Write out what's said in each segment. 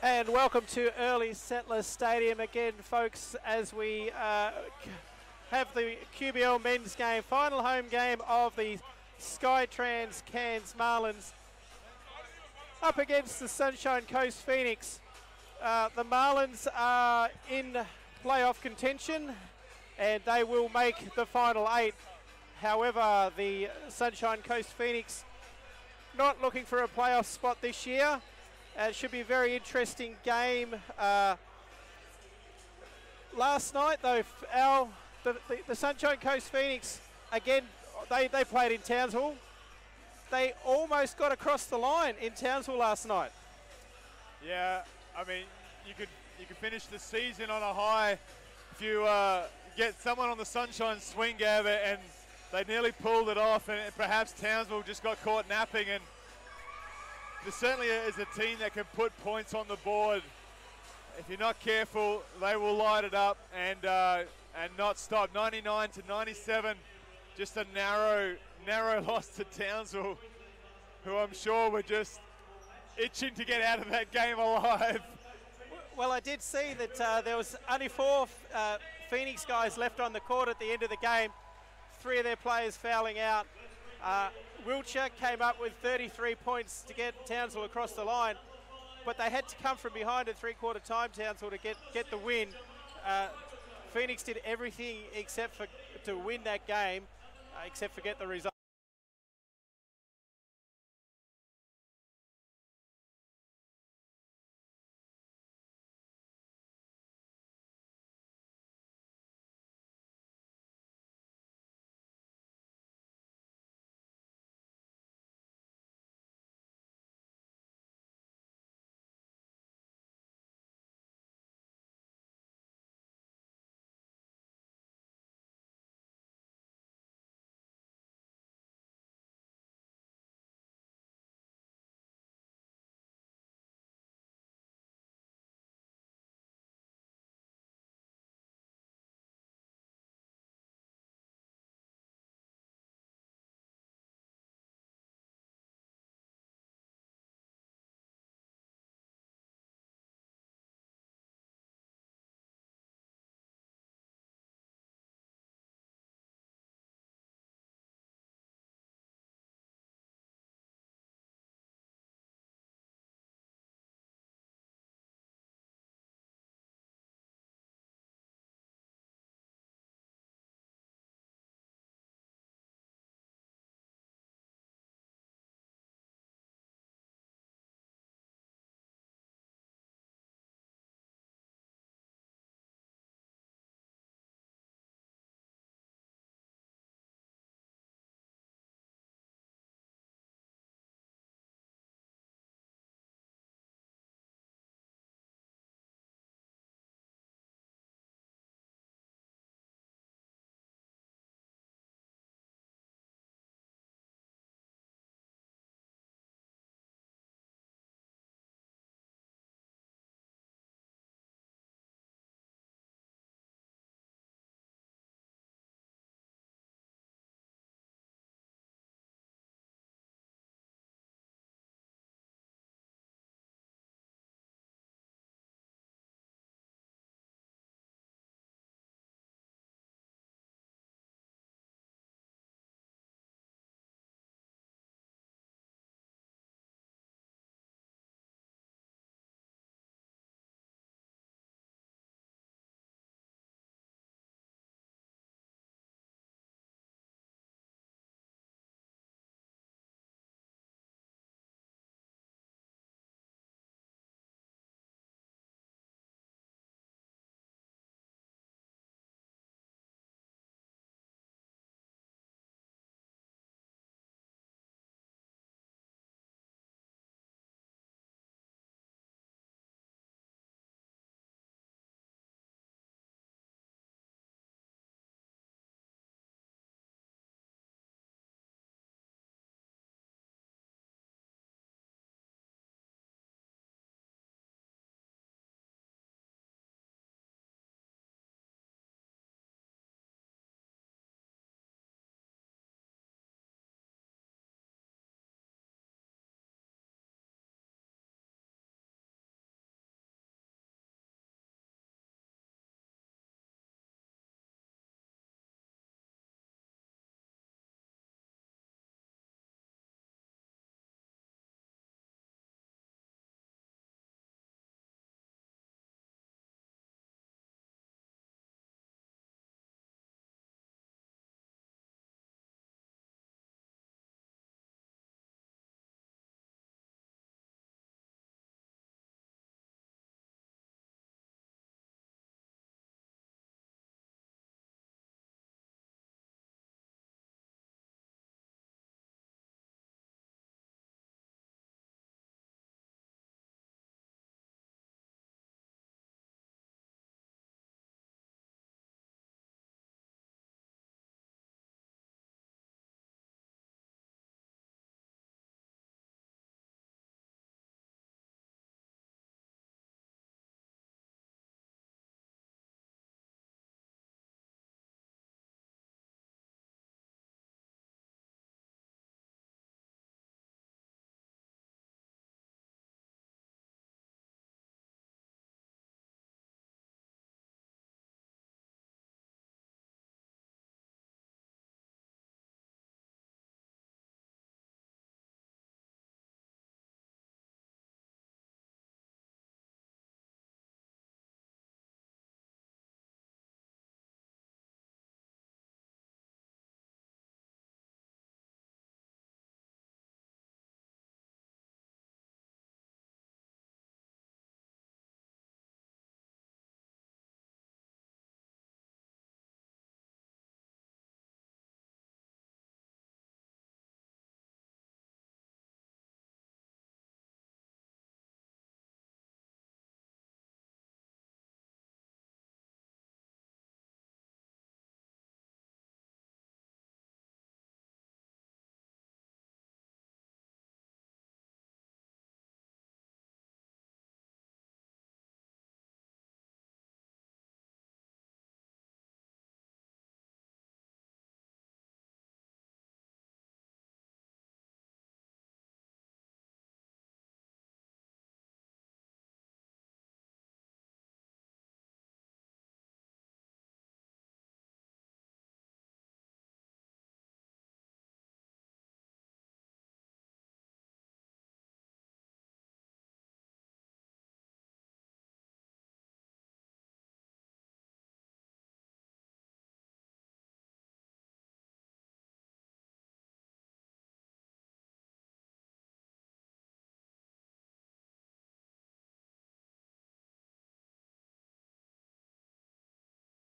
And welcome to Early Settlers Stadium again, folks, as we have the QBL men's game, final home game of the Skytrans Cairns Marlins up against the Sunshine Coast Phoenix. The Marlins are in playoff contention and they will make the final 8. However, the Sunshine Coast Phoenix not looking for a playoff spot this year. It should be a very interesting game. Last night, though, the Sunshine Coast Phoenix, again, they played in Townsville. They almost got across the line in Townsville last night. Yeah, I mean, you could finish the season on a high if you get someone on the Sunshine swing, Gav, and they nearly pulled it off, and perhaps Townsville just got caught napping. And there certainly is a team that can put points on the board. If you're not careful, they will light it up and not stop. 99 to 97, just a narrow loss to Townsville, who I'm sure were just itching to get out of that game alive. Well, I did see that there was only 4 Phoenix guys left on the court at the end of the game. 3 of their players fouling out. Wiltshire came up with 33 points to get Townsville across the line, but they had to come from behind at three-quarter time, Townsville, to get the win. Phoenix did everything except for to win that game, except for get the result.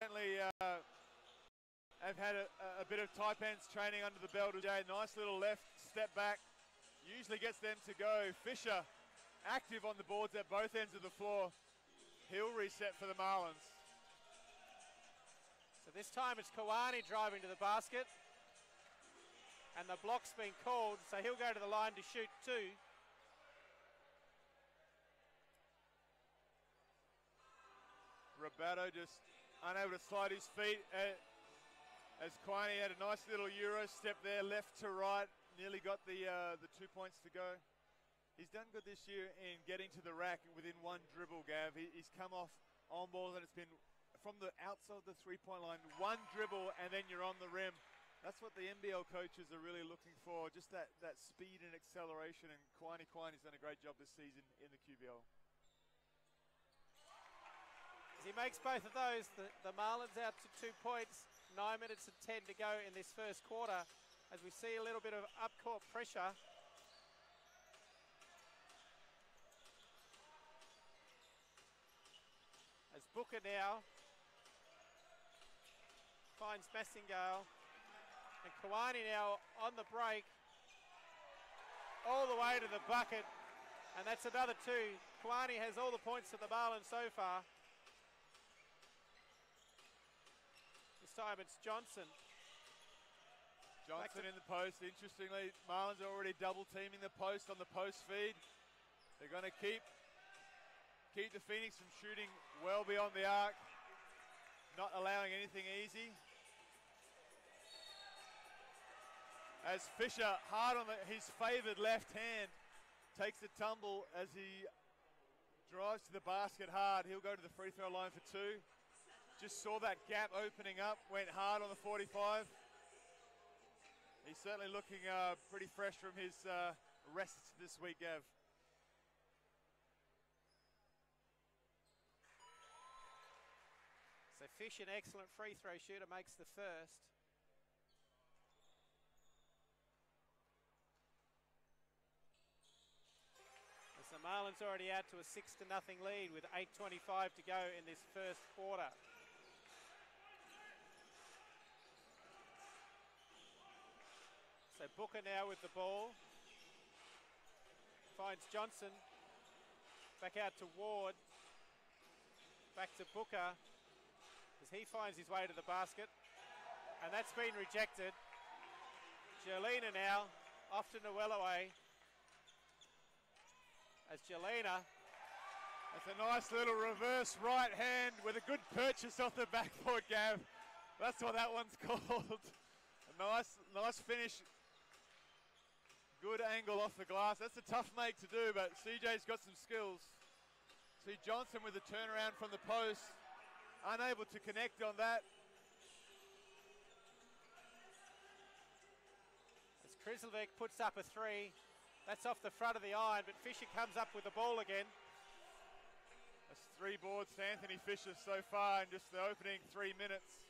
certainly have had a bit of Taipans training under the belt today. Nice little left step back. Usually gets them to go. Fisher active on the boards at both ends of the floor. He'll reset for the Marlins. So this time it's Kawani driving to the basket. And the block's been called, so he'll go to the line to shoot two. Roberto just unable to slide his feet as Kawani had a nice little Euro step there, left to right. Nearly got the 2 points to go. He's done good this year in getting to the rack within one dribble, Gav. He's come off on balls and it's been from the outside of the three-point line, one dribble and then you're on the rim. That's what the NBL coaches are really looking for, just that speed and acceleration, and Kawani's done a great job this season in the QBL. As he makes both of those, the Marlins out to 2 points, 9 minutes and 10 to go in this first quarter, as we see a little bit of up-court pressure. As Booker now finds Massingale, and Kawani now on the break, all the way to the bucket, and that's another two. Kawani has all the points for the Marlins so far. This time it's Johnson. Johnson in the post. Interestingly, Marlins are already double teaming the post on the post feed. They're going to keep the Phoenix from shooting well beyond the arc, not allowing anything easy. As Fisher, hard on his favoured left hand, takes the tumble as he drives to the basket hard. He'll go to the free throw line for two. Just saw that gap opening up, went hard on the 45. He's certainly looking pretty fresh from his rest this week, Gav. So Fish, an excellent free throw shooter, makes the first. As the Marlins already out to a 6-0 lead with 8:25 to go in this first quarter. So Booker now with the ball. Finds Johnson. Back out to Ward. Back to Booker as he finds his way to the basket. And that's been rejected. Jelena now off to Nwelaway. As Jelena. That's a nice little reverse right hand with a good purchase off the backboard, Gav. That's what that one's called. A nice finish. Good angle off the glass. That's a tough make to do, but CJ's got some skills. See Johnson with the turnaround from the post. Unable to connect on that. As Krizelvik puts up a three. That's off the front of the iron, but Fisher comes up with the ball again. That's 3 boards to Anthony Fisher so far in just the opening 3 minutes.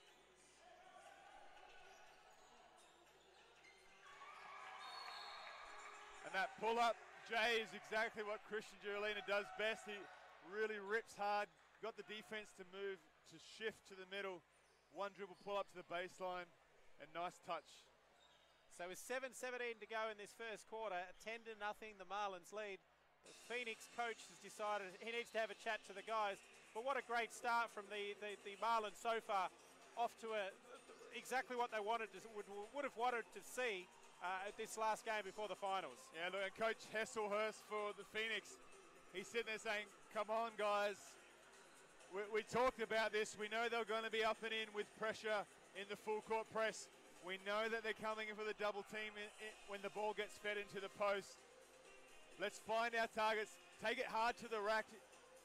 And that pull-up, Jay, is exactly what Christian Giolina does best. He really rips hard, got the defense to move, to shift to the middle. One dribble pull-up to the baseline, and nice touch. So with 7:17 to go in this first quarter, 10-0 the Marlins lead. The Phoenix coach has decided he needs to have a chat to the guys. But what a great start from the Marlins so far, off to exactly what they wanted to, would have wanted to see this last game before the finals. Yeah, look, and Coach Hesselhurst for the Phoenix, he's sitting there saying, come on, guys. We talked about this. We know they're going to be up and in with pressure in the full court press. We know that they're coming in for the double team when the ball gets fed into the post. Let's find our targets. Take it hard to the rack.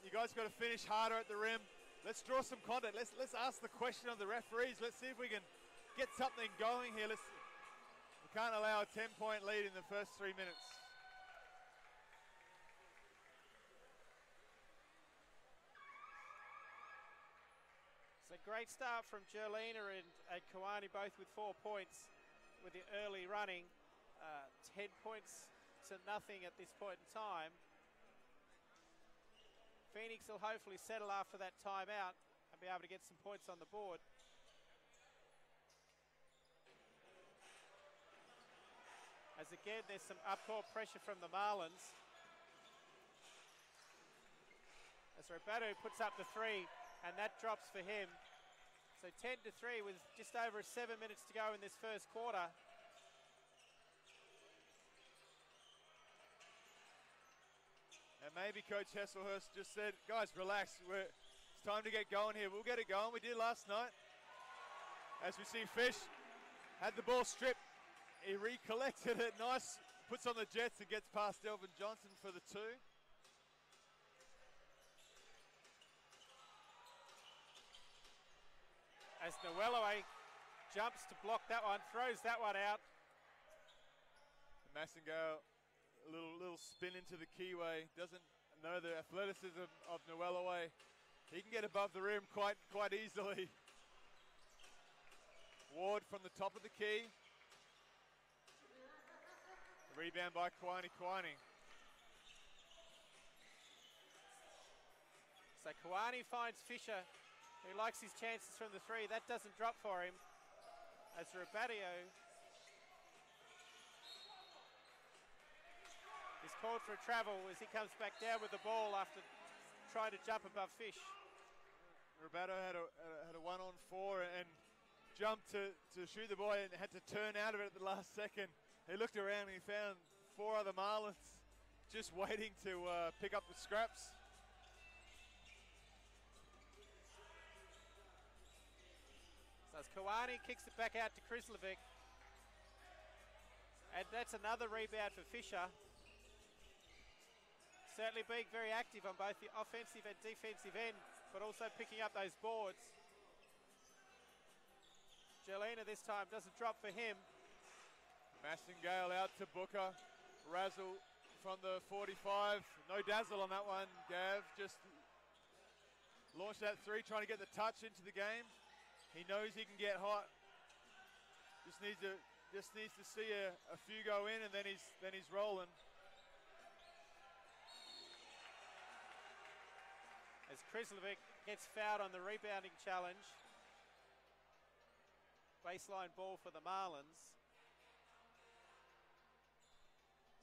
You guys got to finish harder at the rim. Let's draw some contact. Let's ask the question of the referees. Let's see if we can get something going here. We can't allow a 10-point lead in the first 3 minutes. It's a great start from Jelena and Kawani, both with 4 points with the early running. 10 points to nothing at this point in time. Phoenix will hopefully settle after that timeout and be able to get some points on the board. As again, there's some up-court pressure from the Marlins. As Roberto puts up the 3, and that drops for him. So 10-3 with just over 7 minutes to go in this first quarter. And maybe Coach Hesselhurst just said, guys, relax. It's time to get going here. We'll get it going. We did last night. As we see Fish had the ball stripped. He recollected it. Nice. Puts on the Jets and gets past Delvin Johnson for the 2. As Noelloe jumps to block that one, throws that one out. Massengale, a little spin into the keyway. Doesn't know the athleticism of Noelloe. He can get above the rim quite easily. Ward from the top of the key. Rebound by Kwani. So Kwani finds Fisher, who likes his chances from the 3. That doesn't drop for him. As Robadio is called for a travel as he comes back down with the ball after trying to jump above Fish. Roberto had a 1-on-4 and jumped to shoot the boy and had to turn out of it at the last second. He looked around and he found 4 other Marlins just waiting to pick up the scraps. So as Kwani kicks it back out to Krislovic. And that's another rebound for Fisher. Certainly being very active on both the offensive and defensive end, but also picking up those boards. Jelena this time doesn't drop for him. Massengale out to Booker. Razzle from the 45. No dazzle on that one, Gav. Just launched that 3, trying to get the touch into the game. He knows he can get hot. Just needs to see a few go in, and then he's rolling. As Krislovic gets fouled on the rebounding challenge. Baseline ball for the Marlins.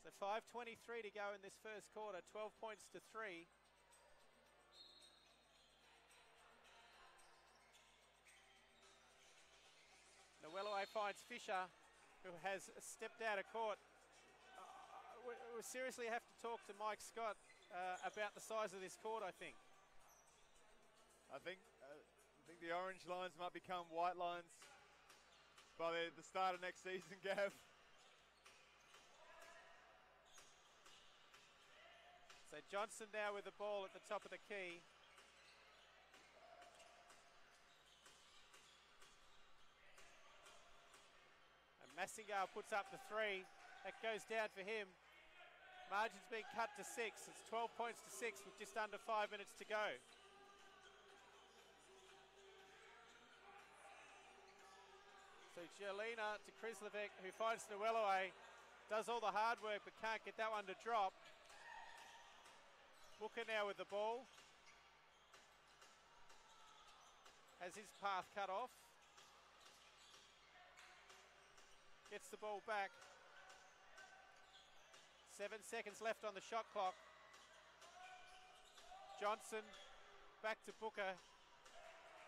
So 5:23 to go in this first quarter, 12 points to 3. Noelloe finds Fisher, who has stepped out of court. We seriously have to talk to Mike Scott about the size of this court, I think. I think the orange lines might become white lines by the start of next season, Gav. So Johnson now with the ball at the top of the key. And Massengale puts up the 3. That goes down for him. Margin's being cut to 6. It's 12 points to 6 with just under 5 minutes to go. So Jelena to Krislovic, who finds Noelloe, does all the hard work but can't get that one to drop. Booker now with the ball. Has his path cut off. Gets the ball back. 7 seconds left on the shot clock. Johnson back to Booker.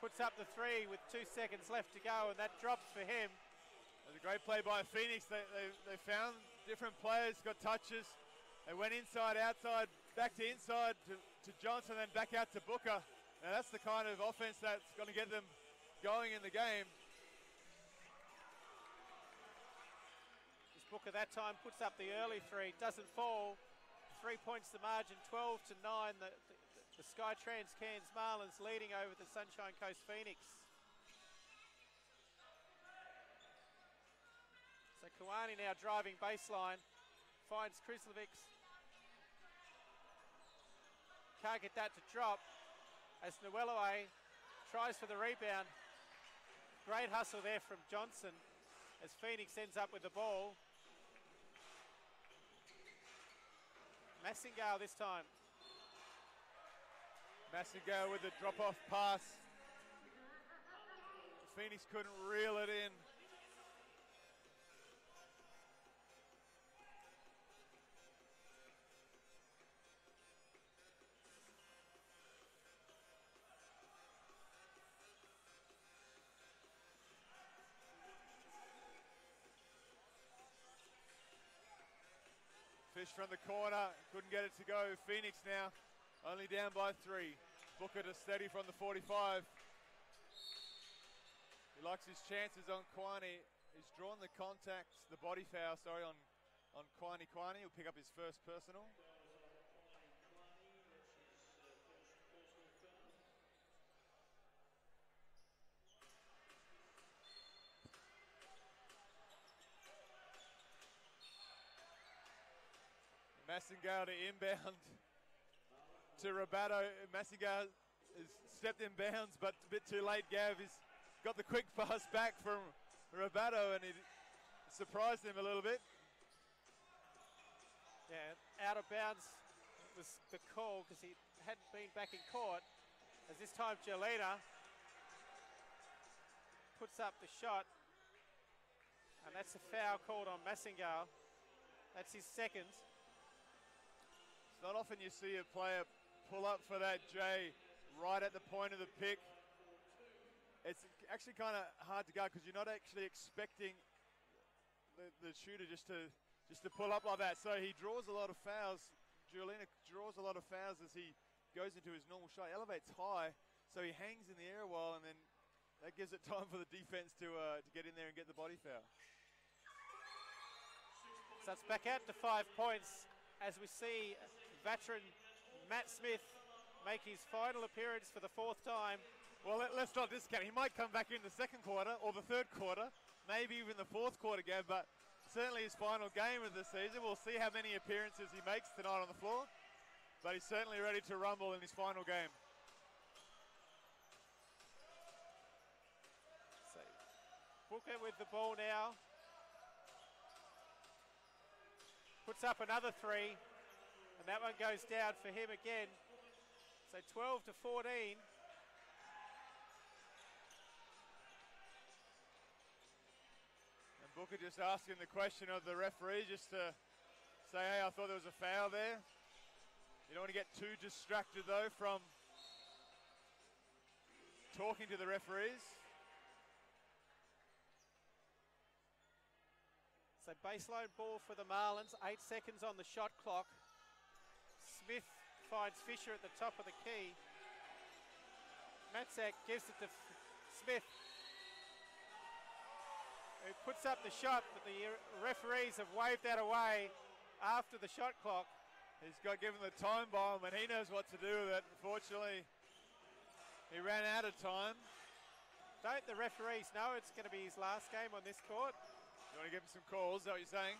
Puts up the 3 with 2 seconds left to go, and that drops for him. It was a great play by Phoenix. They found different players, got touches. They went inside, outside, back to inside to Johnson, then back out to Booker. Now that's the kind of offense that's going to get them going in the game. This Booker that time puts up the early 3, doesn't fall. 3 points the margin, 12 to 9. The Skytrans Cairns Marlins leading over the Sunshine Coast Phoenix. So Kwani now driving baseline, finds Krislovic. Can't get that to drop as Noelloe tries for the rebound. Great hustle there from Johnson as Phoenix ends up with the ball. Massengale this time. Massengale with a drop-off pass Phoenix couldn't reel it in. Fish from the corner, couldn't get it to go. Phoenix now only down by 3. Booker to steady from the 45. He likes his chances on Quiney. He's drawn the contact, the body foul, sorry, on Quiney. He'll pick up his first personal. Massingale to inbound to Rabato. Massingale has stepped in bounds, but a bit too late. Gav has got the quick pass back from Rabato, and it surprised him a little bit. Yeah, out of bounds was the call because he hadn't been back in court. As this time Jelena puts up the shot, and that's a foul called on Massingale. That's his second. It's not often you see a player pull up for that J right at the point of the pick. It's actually kind of hard to guard because you're not actually expecting the shooter just to pull up like that. So he draws a lot of fouls. Juliana draws a lot of fouls as he goes into his normal shot. Elevates high, so he hangs in the air a while, and then that gives it time for the defense to get in there and get the body foul. So it's back out to 5 points as we see veteran Matt Smith make his final appearance for the 4th time. Well, let's not discount. He might come back in the second quarter or the third quarter, maybe even the fourth quarter, Gav, but certainly his final game of the season. We'll see how many appearances he makes tonight on the floor, but he's certainly ready to rumble in his final game. So Booker with the ball now. Puts up another 3, and that one goes down for him again. So 12-14. And Booker just asking the question of the referee just to say, hey, I thought there was a foul there. You don't want to get too distracted, though, from talking to the referees. So baseline ball for the Marlins, 8 seconds on the shot clock. Smith finds Fisher at the top of the key. Matzak gives it to Smith, who puts up the shot, but the referees have waved that away after the shot clock. He's got given the time bomb, and he knows what to do with it. Unfortunately, he ran out of time. Don't the referees know it's going to be his last game on this court? You want to give him some calls, is that what you're saying?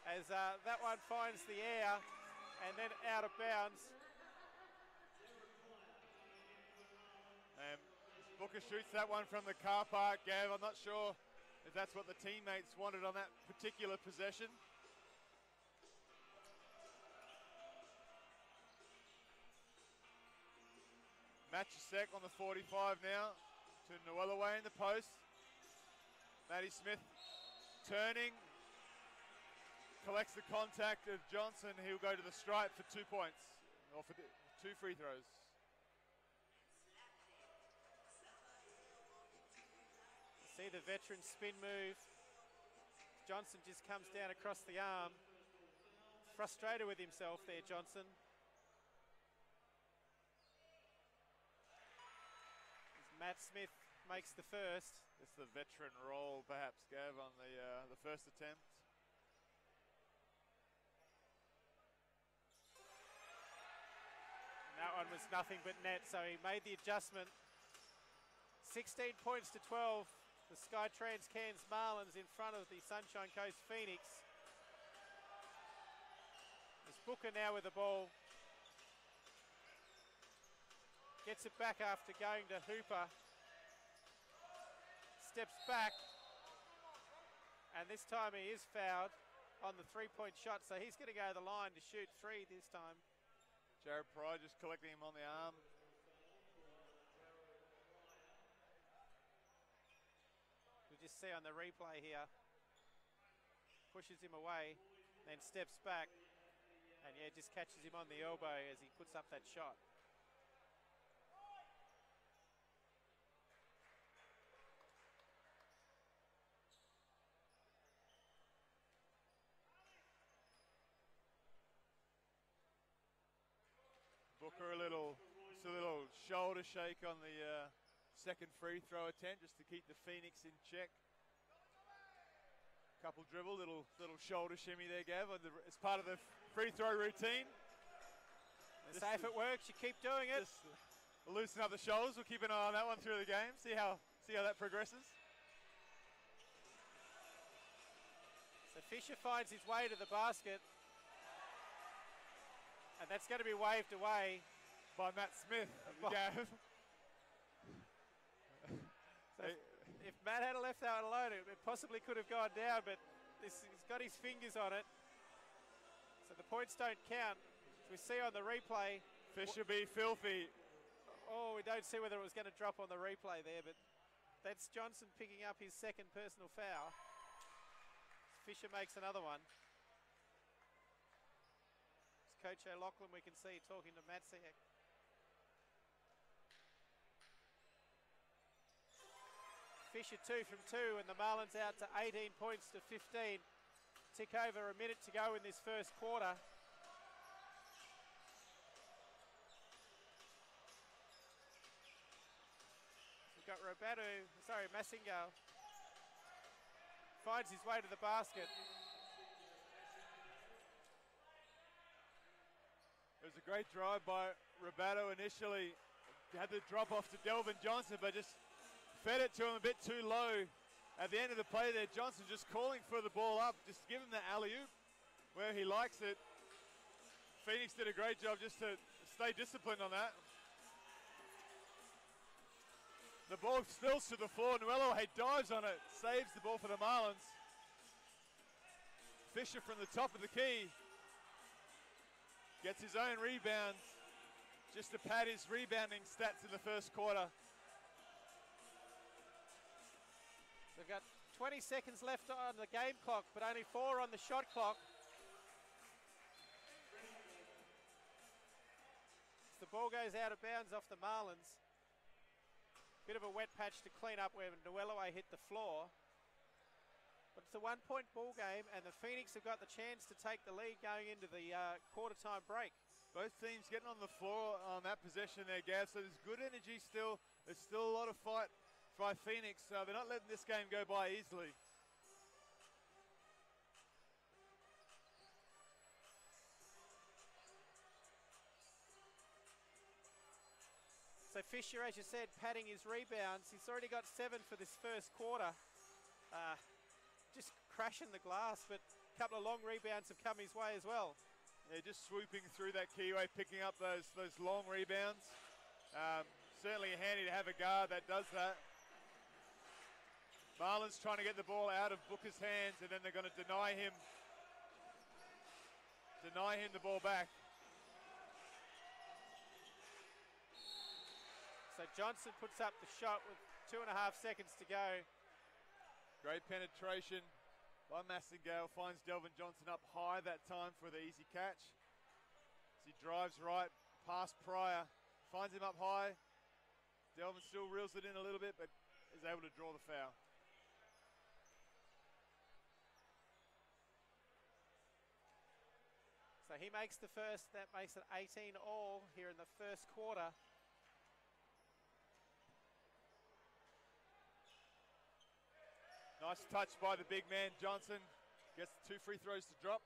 As that one finds the air and then out of bounds. And Booker shoots that one from the car park, Gav. I'm not sure if that's what the teammates wanted on that particular possession. Matchasek on the 45 now to Noellaway in the post. Matty Smith turning, collects the contact of Johnson. He'll go to the stripe for 2 points, or for 2 free throws. See the veteran spin move. Johnson just comes down across the arm. Frustrated with himself there, Johnson. As Matt Smith makes the first. It's the veteran role, perhaps, Gav, on the first attempt. And that one was nothing but net, so he made the adjustment. 16 points to 12. The Skytrans Cairns Marlins in front of the Sunshine Coast Phoenix. It's Booker now with the ball. Gets it back after going to Hooper. Steps back. And this time he is fouled on the 3-point shot, so he's going to go to the line to shoot 3 this time. Jared Pryor just collecting him on the arm. just see on the replay here. Pushes him away, then steps back, and yeah, just catches him on the elbow as he puts up that shot. Booker just a little shoulder shake on the second free throw attempt just to keep the Phoenix in check. Couple dribble, little shoulder shimmy there, Gav, as part of the free throw routine. Say if it works, you keep doing it. Just loosen up the shoulders. We'll keep an eye on that one through the game. See how that progresses. So Fisher finds his way to the basket. And that's going to be waved away by Matt Smith. Gav. So if Matt had left that alone, it possibly could have gone down, but he's got his fingers on it. So the points don't count. As we see on the replay. Fisher be filthy. Oh, we don't see whether it was going to drop on the replay there, but that's Johnson picking up his second personal foul. Fisher makes another one. Coach O'Loughlin, we can see, talking to Matsiak. Fisher 2 from 2, and the Marlins out to 18 points to 15. Tick over a minute to go in this first quarter. We've got Massingo finds his way to the basket. It was a great drive by Robato initially. Had the drop off to Delvin Johnson, but just fed it to him a bit too low. At the end of the play there, Johnson just calling for the ball up, just give him the alley-oop where he likes it. Phoenix did a great job just to stay disciplined on that. The ball spills to the floor. Nuelohe dives on it, saves the ball for the Marlins. Fisher from the top of the key. Gets his own rebounds just to pad his rebounding stats in the first quarter. They've got 20 seconds left on the game clock, but only 4 on the shot clock. The ball goes out of bounds off the Marlins. Bit of a wet patch to clean up where Nuelohe hit the floor. But it's a 1-point ball game, and the Phoenix have got the chance to take the lead going into the quarter time break. Both teams getting on the floor on that possession there, Gav, so there's good energy still. There's still a lot of fight by Phoenix. They're not letting this game go by easily. So Fisher, as you said, padding his rebounds. He's already got 7 for this first quarter. Just crashing the glass, but a couple of long rebounds have come his way as well. Yeah, just swooping through that keyway, picking up those long rebounds. Certainly handy to have a guard that does that. Marlins trying to get the ball out of Booker's hands, and then they're going to deny him the ball back. So Johnson puts up the shot with 2.5 seconds to go. Great penetration by Massingale. Finds Delvin Johnson up high that time for the easy catch. As he drives right past Pryor. Finds him up high. Delvin still reels it in a little bit, but is able to draw the foul. So he makes the first. That makes it 18 all here in the first quarter. Nice touch by the big man, Johnson. Gets the 2 free throws to drop.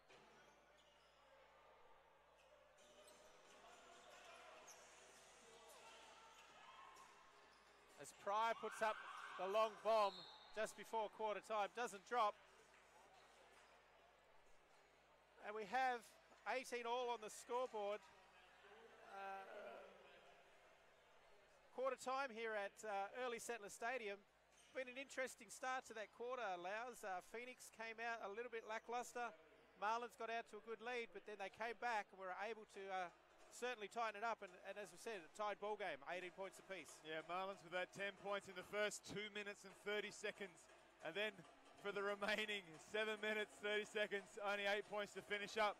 As Pryor puts up the long bomb just before quarter time, doesn't drop. And we have 18 all on the scoreboard. Quarter time here at Early Settler Stadium. Been an interesting start to that quarter, Louws. Phoenix came out a little bit lackluster. Marlins got out to a good lead, but then they came back and were able to certainly tighten it up. And as we said, a tied ball game, 18 points apiece. Yeah, Marlins with that 10 points in the first 2 minutes and 30 seconds And then for the remaining 7 minutes, 30 seconds, only 8 points to finish up.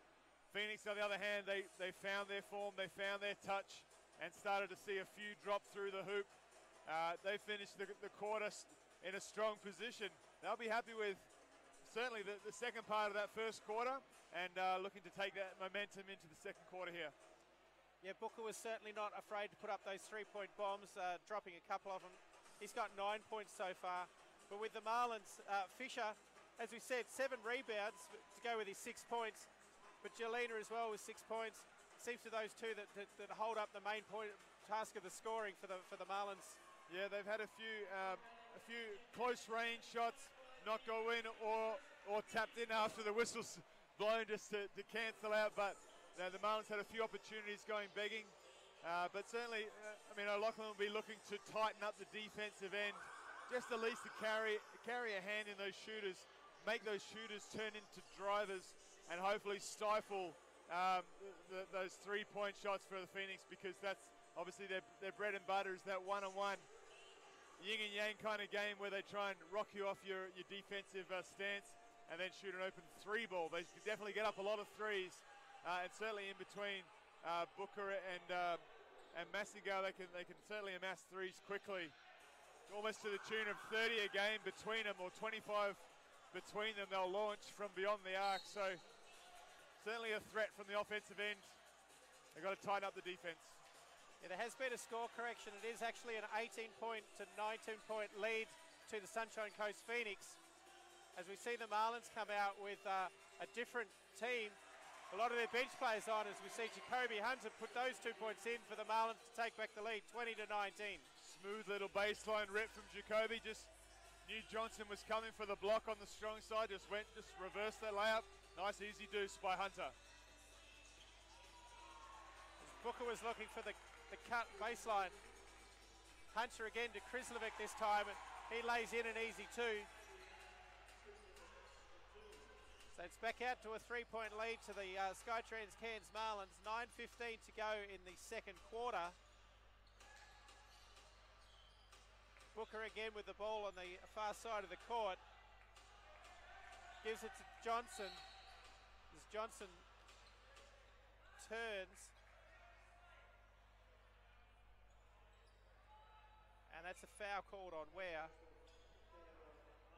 Phoenix, on the other hand, they found their form, they found their touch, and started to see a few drop through the hoop. They finished the quarter in a strong position. They'll be happy with certainly the second part of that first quarter, and looking to take that momentum into the second quarter here. Yeah, Booker was certainly not afraid to put up those three-point bombs, dropping a couple of them. He's got 9 points so far. But with the Marlins, Fisher, as we said, 7 rebounds to go with his 6 points. But Jelena as well with 6 points. Seems to those two that hold up the main point task of the scoring for the Marlins. Yeah, they've had a few close range shots not go in or tapped in after the whistle's blown just to cancel out. But the Marlins had a few opportunities going begging. But certainly, I mean, O'Loughlin will be looking to tighten up the defensive end, just at least to carry a hand in those shooters, make those shooters turn into drivers, and hopefully stifle those three-point shots for the Phoenix, because that's obviously their bread and butter, is that one-on-one yin and yang kind of game where they try and rock you off your defensive stance and then shoot an open three ball. They definitely get up a lot of threes, and certainly in between Booker and Massigo, they can certainly amass threes quickly, almost to the tune of 30 a game between them, or 25 between them. They'll launch from beyond the arc, so certainly a threat from the offensive end. They've got to tighten up the defense. Yeah, there has been a score correction. It is actually an 18-point to 19-point lead to the Sunshine Coast Phoenix. As we see the Marlins come out with a different team, a lot of their bench players on, as we see Jacoby Hunter put those 2 points in for the Marlins to take back the lead, 20-19. Smooth little baseline rip from Jacoby. Just knew Johnson was coming for the block on the strong side. Just reversed that layup. Nice easy deuce by Hunter. Booker was looking for the cut baseline. Hunter again to Krislovic this time, and he lays in an easy two. So it's back out to a 3-point lead to the Skytrans Cairns Marlins. 9:15 to go in the second quarter. Booker again with the ball on the far side of the court. Gives it to Johnson. As Johnson turns. And that's a foul called on Ware.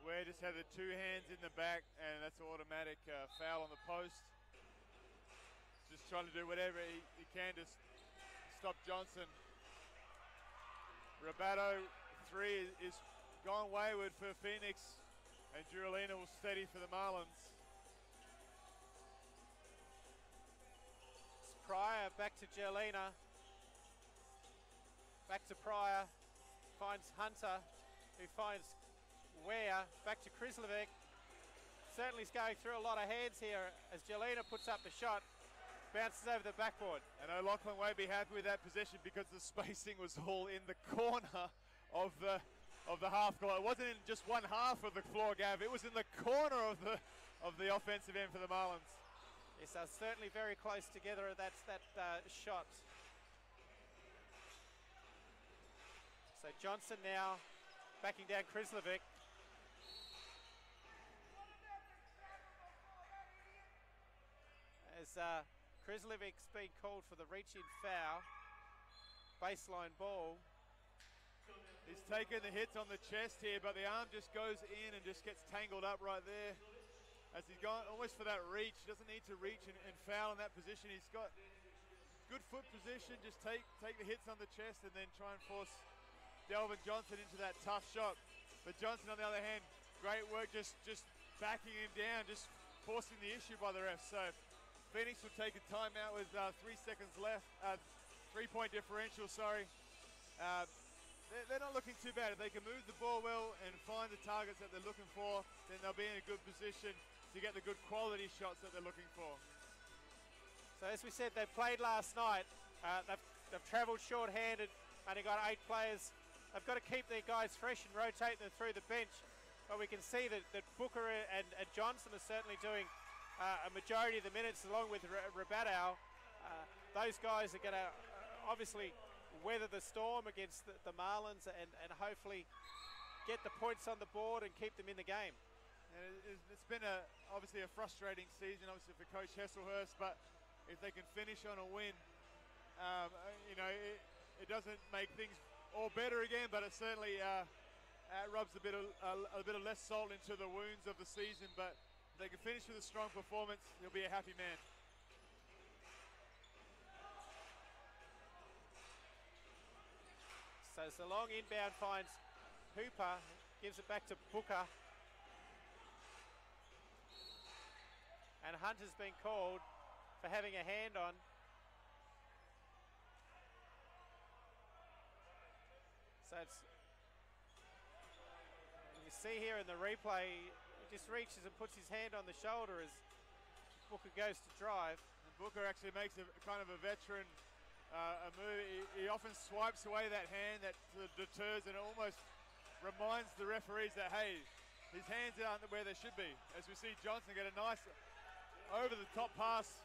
Ware just had the two hands in the back, and that's an automatic foul on the post. Just trying to do whatever he can to stop Johnson. Rabato, three is gone wayward for Phoenix, and Duralina will steady for the Marlins. It's Pryor back to Jelena. Back to Pryor. Finds Hunter, who finds Ware. Back to Krislovic. Certainly is going through a lot of hands here as Jelena puts up the shot. Bounces over the backboard. And O'Loughlin won't be happy with that possession because the spacing was all in the corner of the half court. It wasn't in just one half of the floor, Gav. It was in the corner of the offensive end for the Marlins. Yes, they're certainly very close together. That's that shot. So Johnson now backing down Krislovic. As Krislovic's been called for the reach-in foul. Baseline ball. He's taken the hits on the chest here, but the arm just goes in and just gets tangled up right there. As he's gone almost for that reach. Doesn't need to reach and foul in that position. He's got good foot position. Just take the hits on the chest and then try and force Delvin Johnson into that tough shot. But Johnson, on the other hand, great work just backing him down, just forcing the issue by the refs. So Phoenix will take a timeout with 3 seconds left. 3-point differential, sorry. They're not looking too bad. If they can move the ball well and find the targets that they're looking for, then they'll be in a good position to get the good quality shots that they're looking for. So as we said, they played last night. They've travelled short-handed, only got 8 players. They've got to keep their guys fresh and rotate them through the bench. But we can see that Booker and Johnson are certainly doing a majority of the minutes, along with Rabato. Those guys are going to obviously weather the storm against the Marlins and hopefully get the points on the board and keep them in the game. And it's been obviously a frustrating season, obviously for Coach Hesselhurst, but if they can finish on a win, you know, it doesn't make things all better again, but it certainly rubs a bit of less salt into the wounds of the season. But if they can finish with a strong performance, he'll be a happy man. So it's a long inbound, finds Hooper, gives it back to Booker. And Hunter's been called for having a hand on. So it's, you see here in the replay, he just reaches and puts his hand on the shoulder as Booker goes to drive. And Booker actually makes a kind of a veteran a move. He often swipes away that hand that deters, and it almost reminds the referees that, hey, his hands aren't where they should be. As we see Johnson get a nice over-the-top pass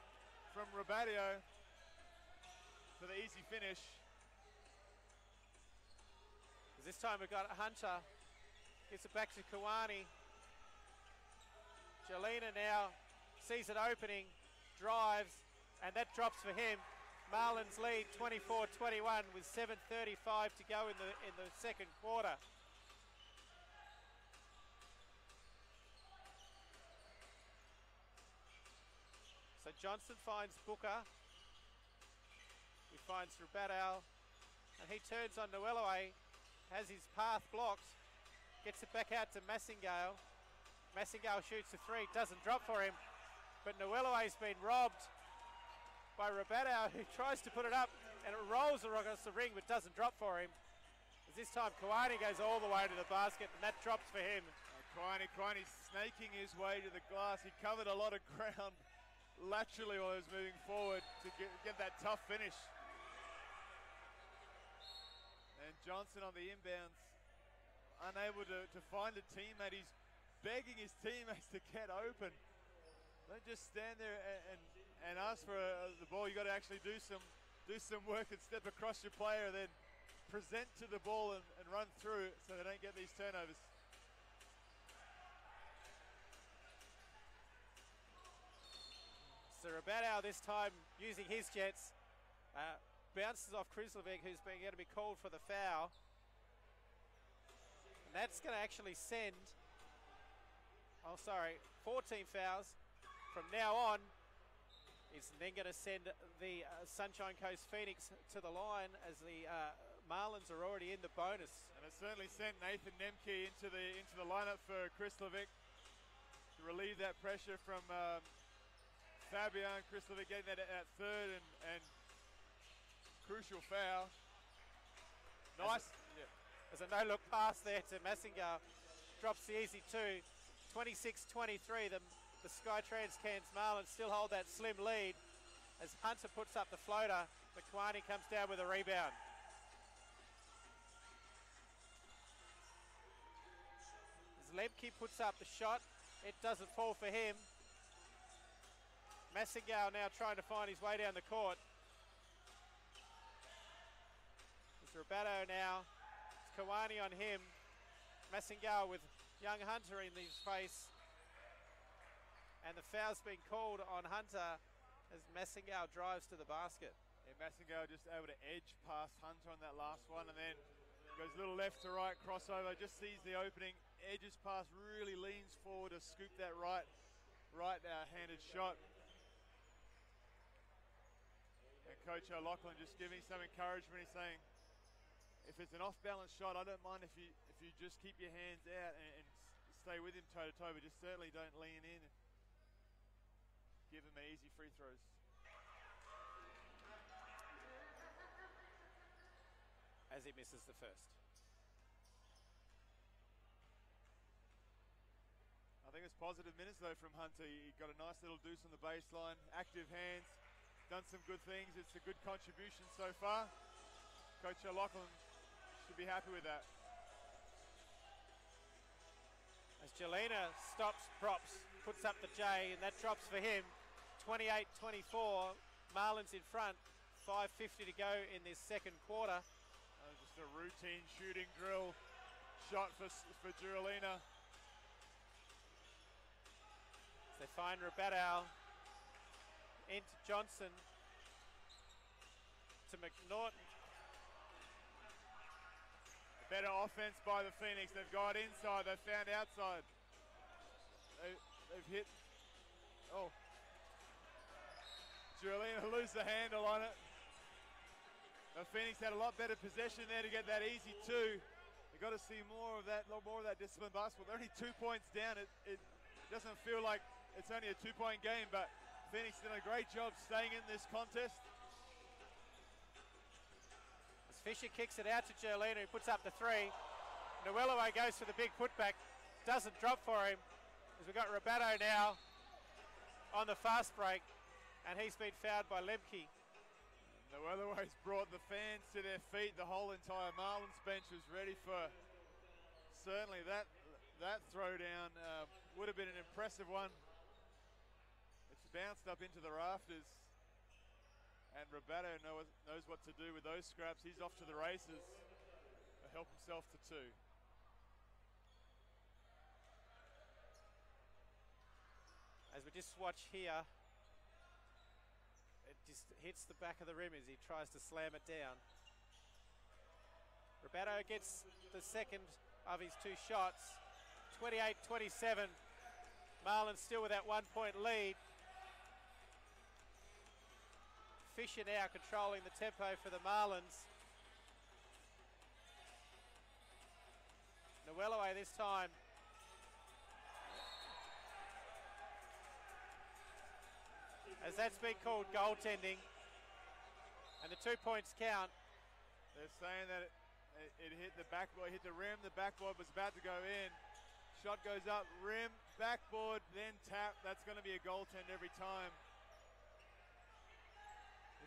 from Rabadio for the easy finish. This time we've got Hunter, gets it back to Kawani. Jelena now sees it opening, drives, and that drops for him. Marlins lead 24-21 with 7:35 to go in the second quarter. So Johnson finds Booker. He finds Rabadio, and he turns on Noelaway, has his path blocked, gets it back out to Massingale. Massingale shoots a three, doesn't drop for him, but Noelaway's been robbed by Rabadio, who tries to put it up, and it rolls across the ring but doesn't drop for him. As this time Kawani goes all the way to the basket, and that drops for him. Kawani snaking his way to the glass. He covered a lot of ground laterally while he was moving forward to get that tough finish. And Johnson on the inbounds, unable to find a teammate. He's begging his teammates to get open. Don't just stand there and ask for the ball. You got to actually do some work and step across your player, then present to the ball and run through it so they don't get these turnovers. So Rabadio this time using his jets, bounces off Krislovic, who's going to be called for the foul. And that's going to actually send, 14 fouls. From now on, is then going to send the Sunshine Coast Phoenix to the line, as the Marlins are already in the bonus. And it certainly sent Nathan Nemke into the lineup for Krislovic to relieve that pressure from Fabian. Krislovic getting that at third and crucial foul. Nice. There's a no-look pass there to Massingale. Drops the easy two. 26-23. The Skytrans Cairns Marlins still hold that slim lead as Hunter puts up the floater. McQuarrie comes down with a rebound. As Lemke puts up the shot, it doesn't fall for him. Massingale now trying to find his way down the court. It's Rabadio now. It's Kawani on him. Massingale with young Hunter in his face. And the foul's been called on Hunter as Massingale drives to the basket. Yeah, Massingale just able to edge past Hunter on that last one, and then goes a little left to right crossover, just sees the opening, edges past, really leans forward to scoop that right-handed shot. And Coach O'Loughlin just giving some encouragement. He's saying, if it's an off-balance shot, I don't mind if you just keep your hands out and stay with him toe-to-toe, but just certainly don't lean in and give him easy free throws. As he misses the first. I think it's positive minutes though from Hunter. He got a nice little deuce on the baseline, active hands, done some good things. It's a good contribution so far. Coach O'Loughlin should be happy with that. As Jelena stops, props, puts up the J, and that drops for him. 28-24, Marlins in front. 5:50 to go in this second quarter. Just a routine shooting drill. shot for Girolina. They find Rabato into Johnson to McNaughton. Better offense by the Phoenix. They've got inside, they've found outside. They've hit, oh. Girolina lose the handle on it. The Phoenix had a lot better possession there to get that easy two. You've got to see more of that disciplined basketball. They're only 2 points down. It doesn't feel like it's only a 2-point game, but Phoenix did a great job staying in this contest. As Fisher kicks it out to Girolina, who puts up the three. Noelaway goes for the big putback. Doesn't drop for him, as we've got Rabato now on the fast break, and he's been fouled by Lemke. Noelaway's brought the fans to their feet. The whole entire Marlins bench was ready for certainly that throwdown. Would have been an impressive one. It's bounced up into the rafters, and Rabato knows what to do with those scraps. He's off to the races to help himself to two. As we just watch here, it just hits the back of the rim as he tries to slam it down. Rabato gets the second of his two shots. 28-27. Marlins still with that 1 point lead. Fisher now controlling the tempo for the Marlins. Noelaway this time. As that's been called goaltending, and the 2 points count. They're saying that it hit the backboard, hit the rim, the backboard was about to go in. Shot goes up, rim, backboard, then tap. That's going to be a goaltend every time.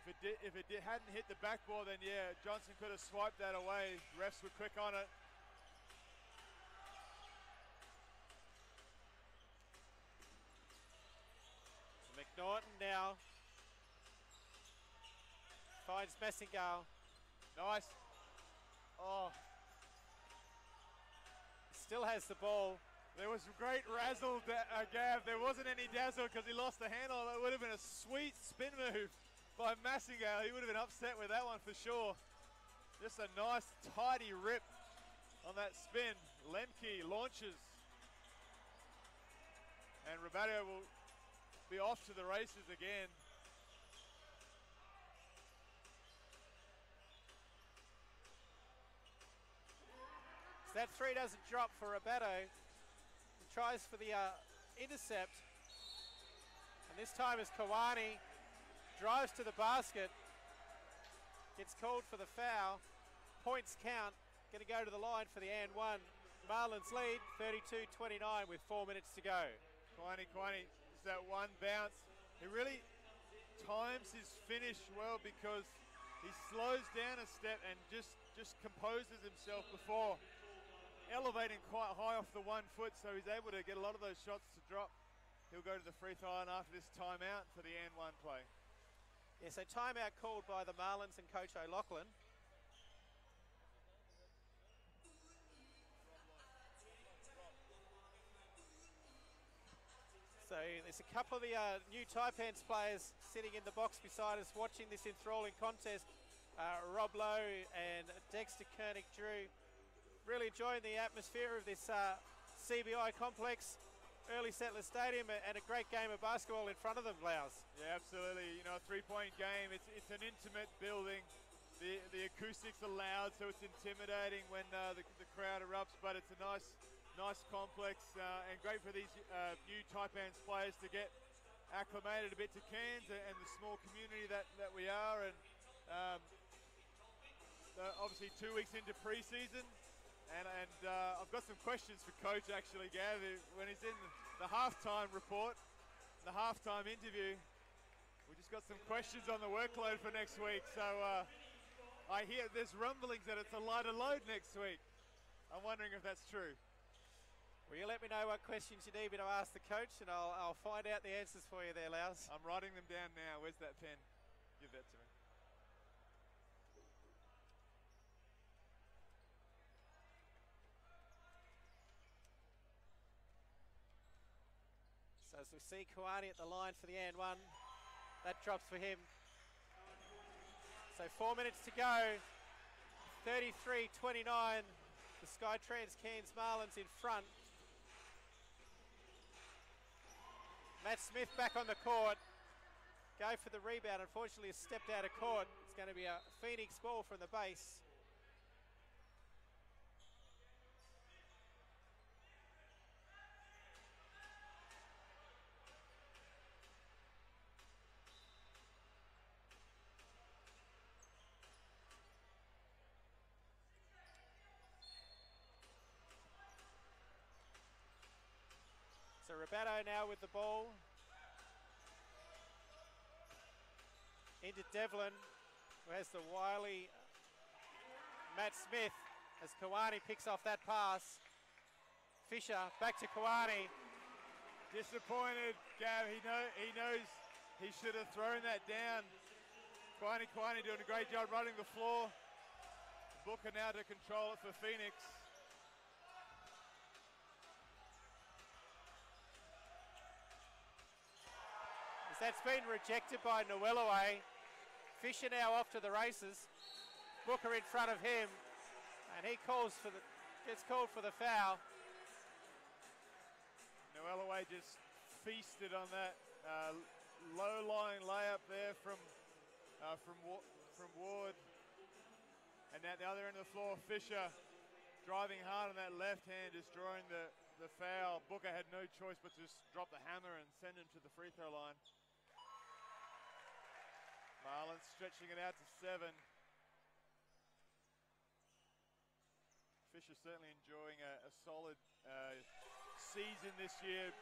If it hadn't hit the backboard, then yeah, Johnson could have swiped that away. Refs were quick on it. McNaughton now finds Messingale. Nice. Oh. Still has the ball. There was great razzle, Gav. There wasn't any dazzle because he lost the handle. It would have been a sweet spin move by Massingale. He would have been upset with that one for sure. Just a nice, tidy rip on that spin. Lemke launches. And Rabato will be off to the races again. So that three doesn't drop for Rabato. He tries for the intercept. And this time as Kawani drives to the basket, gets called for the foul. Points count. Going to go to the line for the and one. Marlins lead 32-29 with 4 minutes to go. Kawani, just that one bounce. He really times his finish well because he slows down a step and just composes himself before elevating quite high off the 1 foot, so he's able to get a lot of those shots to drop. He'll go to the free throw line after this timeout for the and one play. Yeah, so timeout called by the Marlins and Coach O'Loughlin. So there's a couple of the new Taipans players sitting in the box beside us watching this enthralling contest. Rob Lowe and Dexter Koenig-Drew really enjoying the atmosphere of this CBI complex, early settler stadium, and a great game of basketball in front of them, Laus. Yeah, absolutely. You know, a 3-point game. It's an intimate building. The acoustics are loud, so it's intimidating when the crowd erupts, but it's a nice complex and great for these new Taipans players to get acclimated a bit to Cairns and the small community that we are. And obviously 2 weeks into pre-season, and I've got some questions for Coach actually, Gav, when he's in the halftime report, the halftime interview. We just got some questions on the workload for next week. So I hear there's rumblings that it's a lighter load next week. I'm wondering if that's true. Well, you let me know what questions you need me to ask the coach, and I'll find out the answers for you there, Laus. I'm writing them down now. Where's that pen? Give that to me. As we see Kawani at the line for the and one. That drops for him. So 4 minutes to go. 33-29. The Skytrans Cairns Marlins in front. Matt Smith back on the court. Go for the rebound. Unfortunately, has stepped out of court. It's going to be a Phoenix ball from the base. So Rabato now with the ball. Into Devlin, who has the wily Matt Smith as Kawani picks off that pass. Fisher back to Kawani. Disappointed, Gav. He knows he should have thrown that down. Kawani doing a great job running the floor. Booker now to control it for Phoenix. As that's been rejected by Nwelaway. Fisher now off to the races. Booker in front of him, and he gets called for the foul. Nwelaway just feasted on that low-lying layup there from Ward. And at the other end of the floor, Fisher driving hard on that left hand, just drawing the foul. Booker had no choice but to just drop the hammer and send him to the free throw line. Marlins stretching it out to 7. Fisher certainly enjoying a solid season this year.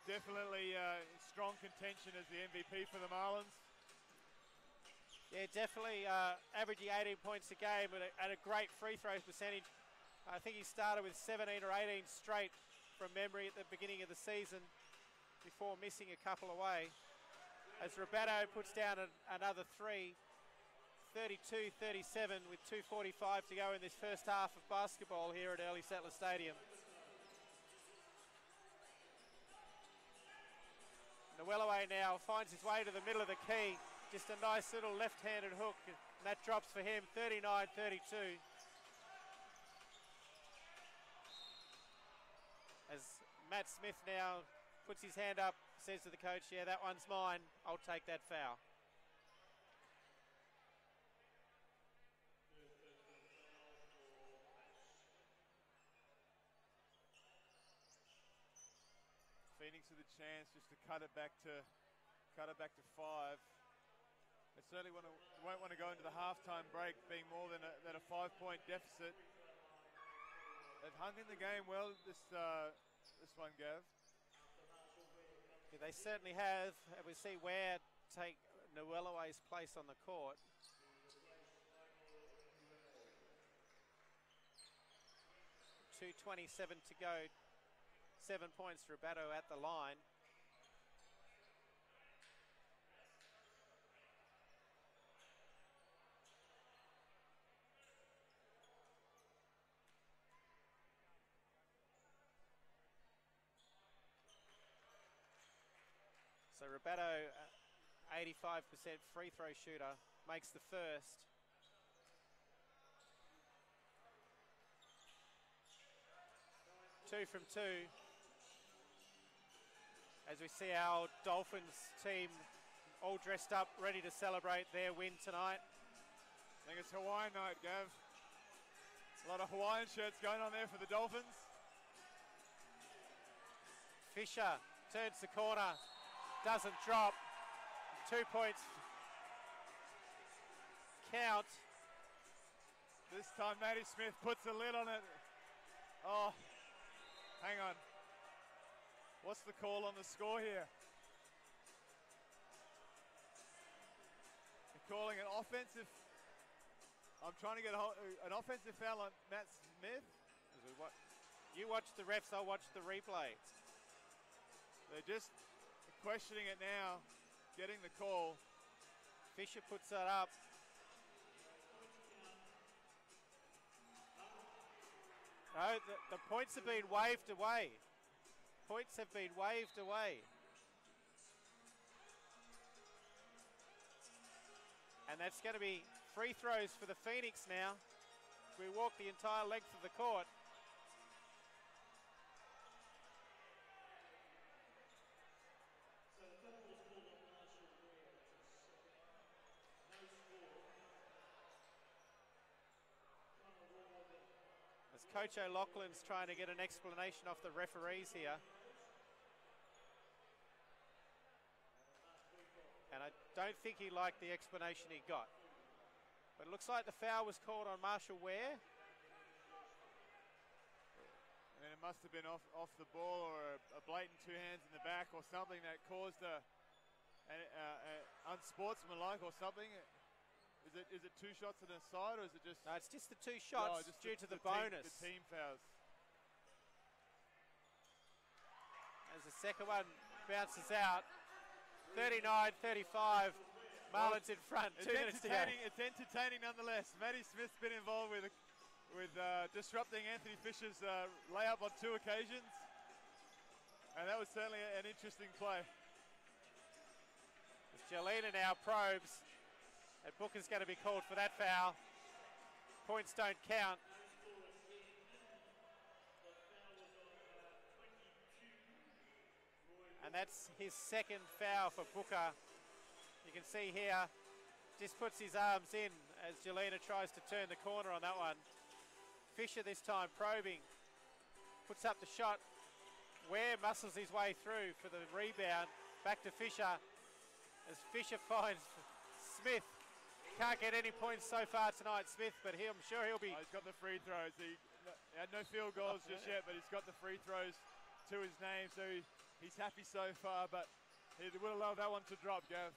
Definitely in strong contention as the MVP for the Marlins. Yeah, definitely averaging 18 points a game and a great free throw percentage. I think he started with 17 or 18 straight from memory at the beginning of the season before missing a couple away. As Rabato puts down another three, 32-37 with 2:45 to go in this first half of basketball here at Early Settler Stadium. Nwelaway now finds his way to the middle of the key. Just a nice little left-handed hook, and that drops for him, 39-32. As Matt Smith now puts his hand up, says to the coach, yeah, that one's mine. I'll take that foul. Phoenix with a chance just to cut it back to 5. They certainly won't want to go into the halftime break being more than a 5-point deficit. They've hung in the game well this one, Gav. Yeah, they certainly have. And we see Ware take Nwelaway's place on the court. .227 to go. 7 points for Rabato at the line. So Rabato, 85% free throw shooter, makes the first. Two from two. As we see our Dolphins team all dressed up, ready to celebrate their win tonight. I think it's Hawaiian night, Gav. A lot of Hawaiian shirts going on there for the Dolphins. Fisher turns the corner, doesn't drop. 2 points count. This time Matty Smith puts a lid on it. Oh, hang on. What's the call on the score here? They're calling an offensive. I'm trying to get an offensive foul on Matt Smith. You watch the refs, I'll watch the replay. They're just questioning it now, getting the call. Fisher puts that up. No, the points have been waved away. points have been waved away. And that's going to be free throws for the Phoenix now. We walk the entire length of the court. As Coach O'Loughlin's trying to get an explanation off the referees here. And I don't think he liked the explanation he got. But it looks like the foul was called on Marshall Ware. And it must have been off the ball or a blatant two hands in the back or something that caused a unsportsmanlike or something. Is it 2 shots on the side or is it just? No, it's just the 2 shots just due to the bonus. The team fouls. As the second one bounces out. 39-35, Marlins in front, 2 minutes to go. It's entertaining nonetheless. Matty Smith's been involved with disrupting Anthony Fisher's layup on 2 occasions. And that was certainly an interesting play. As Jelena now probes, and Booker's going to be called for that foul. Points don't count. And that's his second foul for Booker. You can see here, just puts his arms in as Jelena tries to turn the corner on that one. Fisher this time probing, puts up the shot. Ware muscles his way through for the rebound. Back to Fisher as Fisher finds Smith. Can't get any points so far tonight, Smith, but I'm sure he'll be. He's got the free throws. He had no field goals just yet, but he's got the free throws to his name, so he's happy so far, but he would have loved that one to drop, Gav.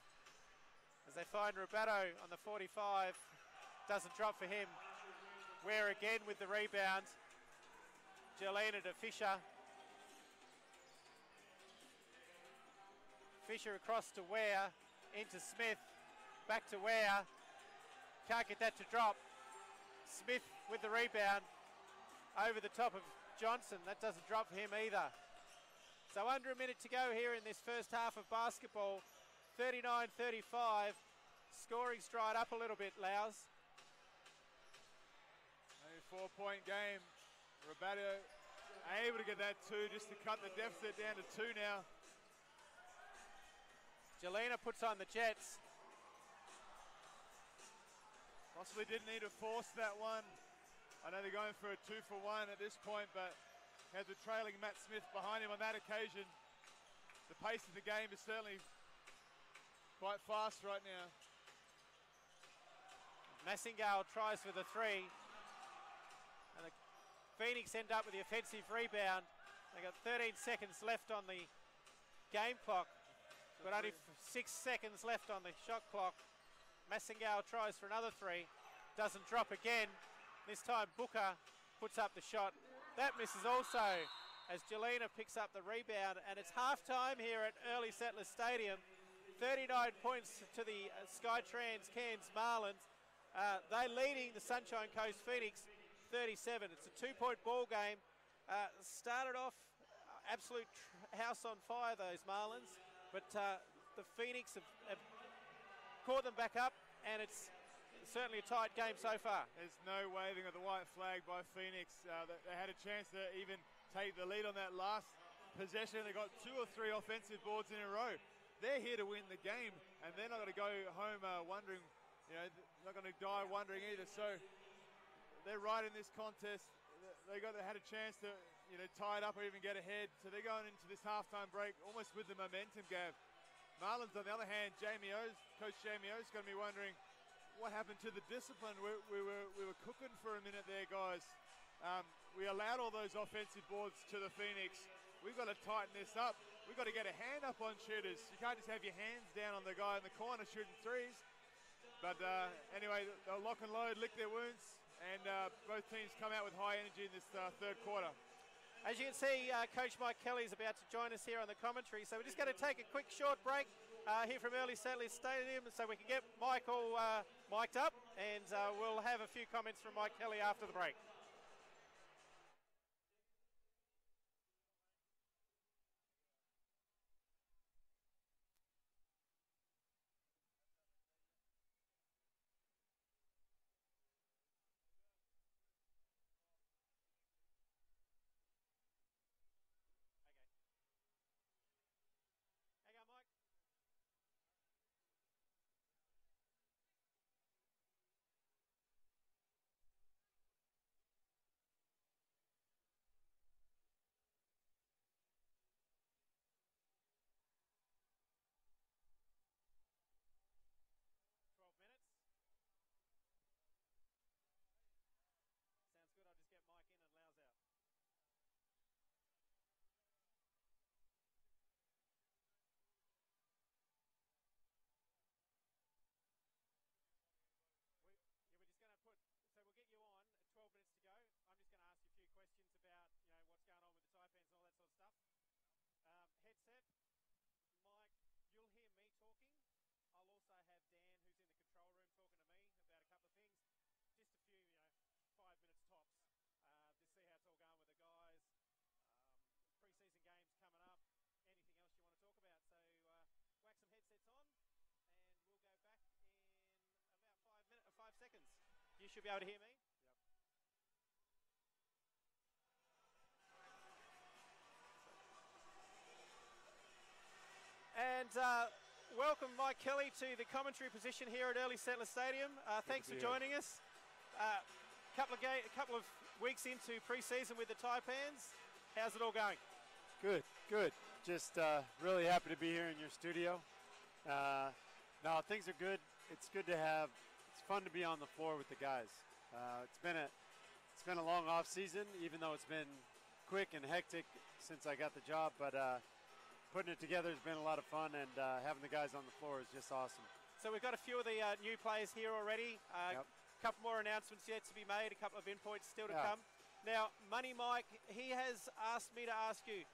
As they find Roberto on the 45, doesn't drop for him. Ware again with the rebound. Jelena to Fisher. Fisher across to Ware, into Smith, back to Ware. Can't get that to drop. Smith with the rebound, over the top of Johnson. That doesn't drop for him either. So under a minute to go here in this first half of basketball. 39-35. Scoring's dried up a little bit, Lows. A 4-point game. Roberto able to get that 2 just to cut the deficit down to 2 now. Jelena puts on the Jets. Possibly didn't need to force that one. I know they're going for a 2-for-1 at this point, but has a trailing Matt Smith behind him on that occasion. The pace of the game is certainly quite fast right now. Massingale tries for the 3. And the Phoenix end up with the offensive rebound. They got 13 seconds left on the game clock, but only 6 seconds left on the shot clock. Massingale tries for another 3. Doesn't drop again. This time Booker puts up the shot. That misses also as Jelena picks up the rebound, and it's halftime here at Early Settlers Stadium. 39 points to the Skytrans Cairns Marlins. They're leading the Sunshine Coast Phoenix 37. It's a 2-point ball game. Started off absolute house on fire, those Marlins, but the Phoenix have caught them back up, and it's certainly a tight game so far. There's no waving of the white flag by Phoenix. They had a chance to even take the lead on that last possession. They got 2 or 3 offensive boards in a row. They're here to win the game, and they're not going to go home wondering, not going to die wondering either. So they're right in this contest. They had a chance to, tie it up or even get ahead. So they're going into this halftime break almost with the momentum, Gav. Marlins, on the other hand, Coach Jamie O's going to be wondering what happened to the discipline. We were cooking for a minute there, guys. We allowed all those offensive boards to the Phoenix. We've got to tighten this up. We've got to get a hand up on shooters. You can't just have your hands down on the guy in the corner shooting 3s. But anyway, they'll lock and load, lick their wounds, and both teams come out with high energy in this third quarter. As you can see, Coach Mike Kelly is about to join us here on the commentary. So we're just going to take a quick short break here from Early Settlers Stadium so we can get Mike all mic'd up, and we'll have a few comments from Mike Kelly after the break. Dan, who's in the control room, talking to me about a couple of things. Just a few, 5 minutes tops, to see how it's all going with the guys. Pre-season games coming up. Anything else you want to talk about? So whack some headsets on, and we'll go back in about 5 seconds. You should be able to hear me. Yep. And welcome, Mike Kelly, to the commentary position here at Early Settler Stadium. Thanks for joining us. Couple of weeks into pre-season with the Taipans. How's it all going? Good, good. Just really happy to be here in your studio. No, things are good. It's good to have. It's fun to be on the floor with the guys. It's been a long off season, even though it's been quick and hectic since I got the job. But putting it together has been a lot of fun, and having the guys on the floor is just awesome. So we've got a few of the new players here already. Yep. Couple more announcements yet to be made, a couple of inputs still to come. Now, Money Mike, he has asked me to ask you,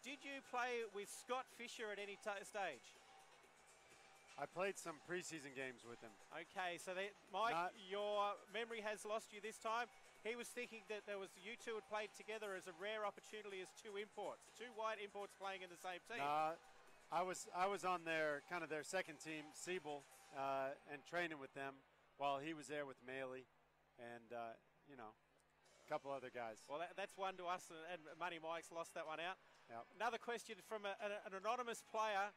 did you play with Scott Fisher at any stage? I played some preseason games with him. Okay, so Mike, your memory has lost you this time. He was thinking that you two had played together as a rare opportunity as two white imports playing in the same team. I was on their second team, Siebel, and training with them while he was there with Maley and, a couple other guys. Well, that's one to us, and Money Mike's lost that one out. Yep. Another question from an anonymous player.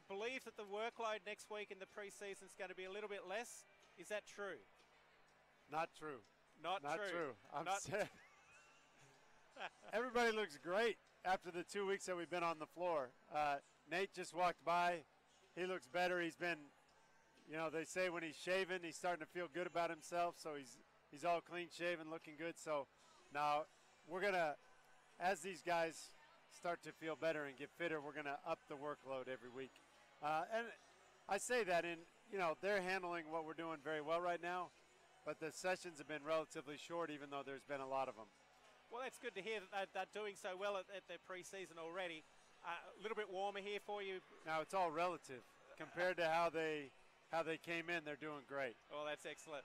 Believe that the workload next week in the preseason is going to be a little bit less. Is that true? Not true. Not true. Everybody looks great after the 2 weeks that we've been on the floor. Nate just walked by. He looks better. He's been, they say when he's shaving, he's starting to feel good about himself. So he's all clean shaven, looking good. So now we're going to, as these guys start to feel better and get fitter, we're going to up the workload every week. And I say that they're handling what we're doing very well right now, but the sessions have been relatively short, even though there's been a lot of them. Well, that's good to hear that they're doing so well at their pre-season already. A little bit warmer here for you. Now, it's all relative. Compared to how they came in, they're doing great. Well, that's excellent.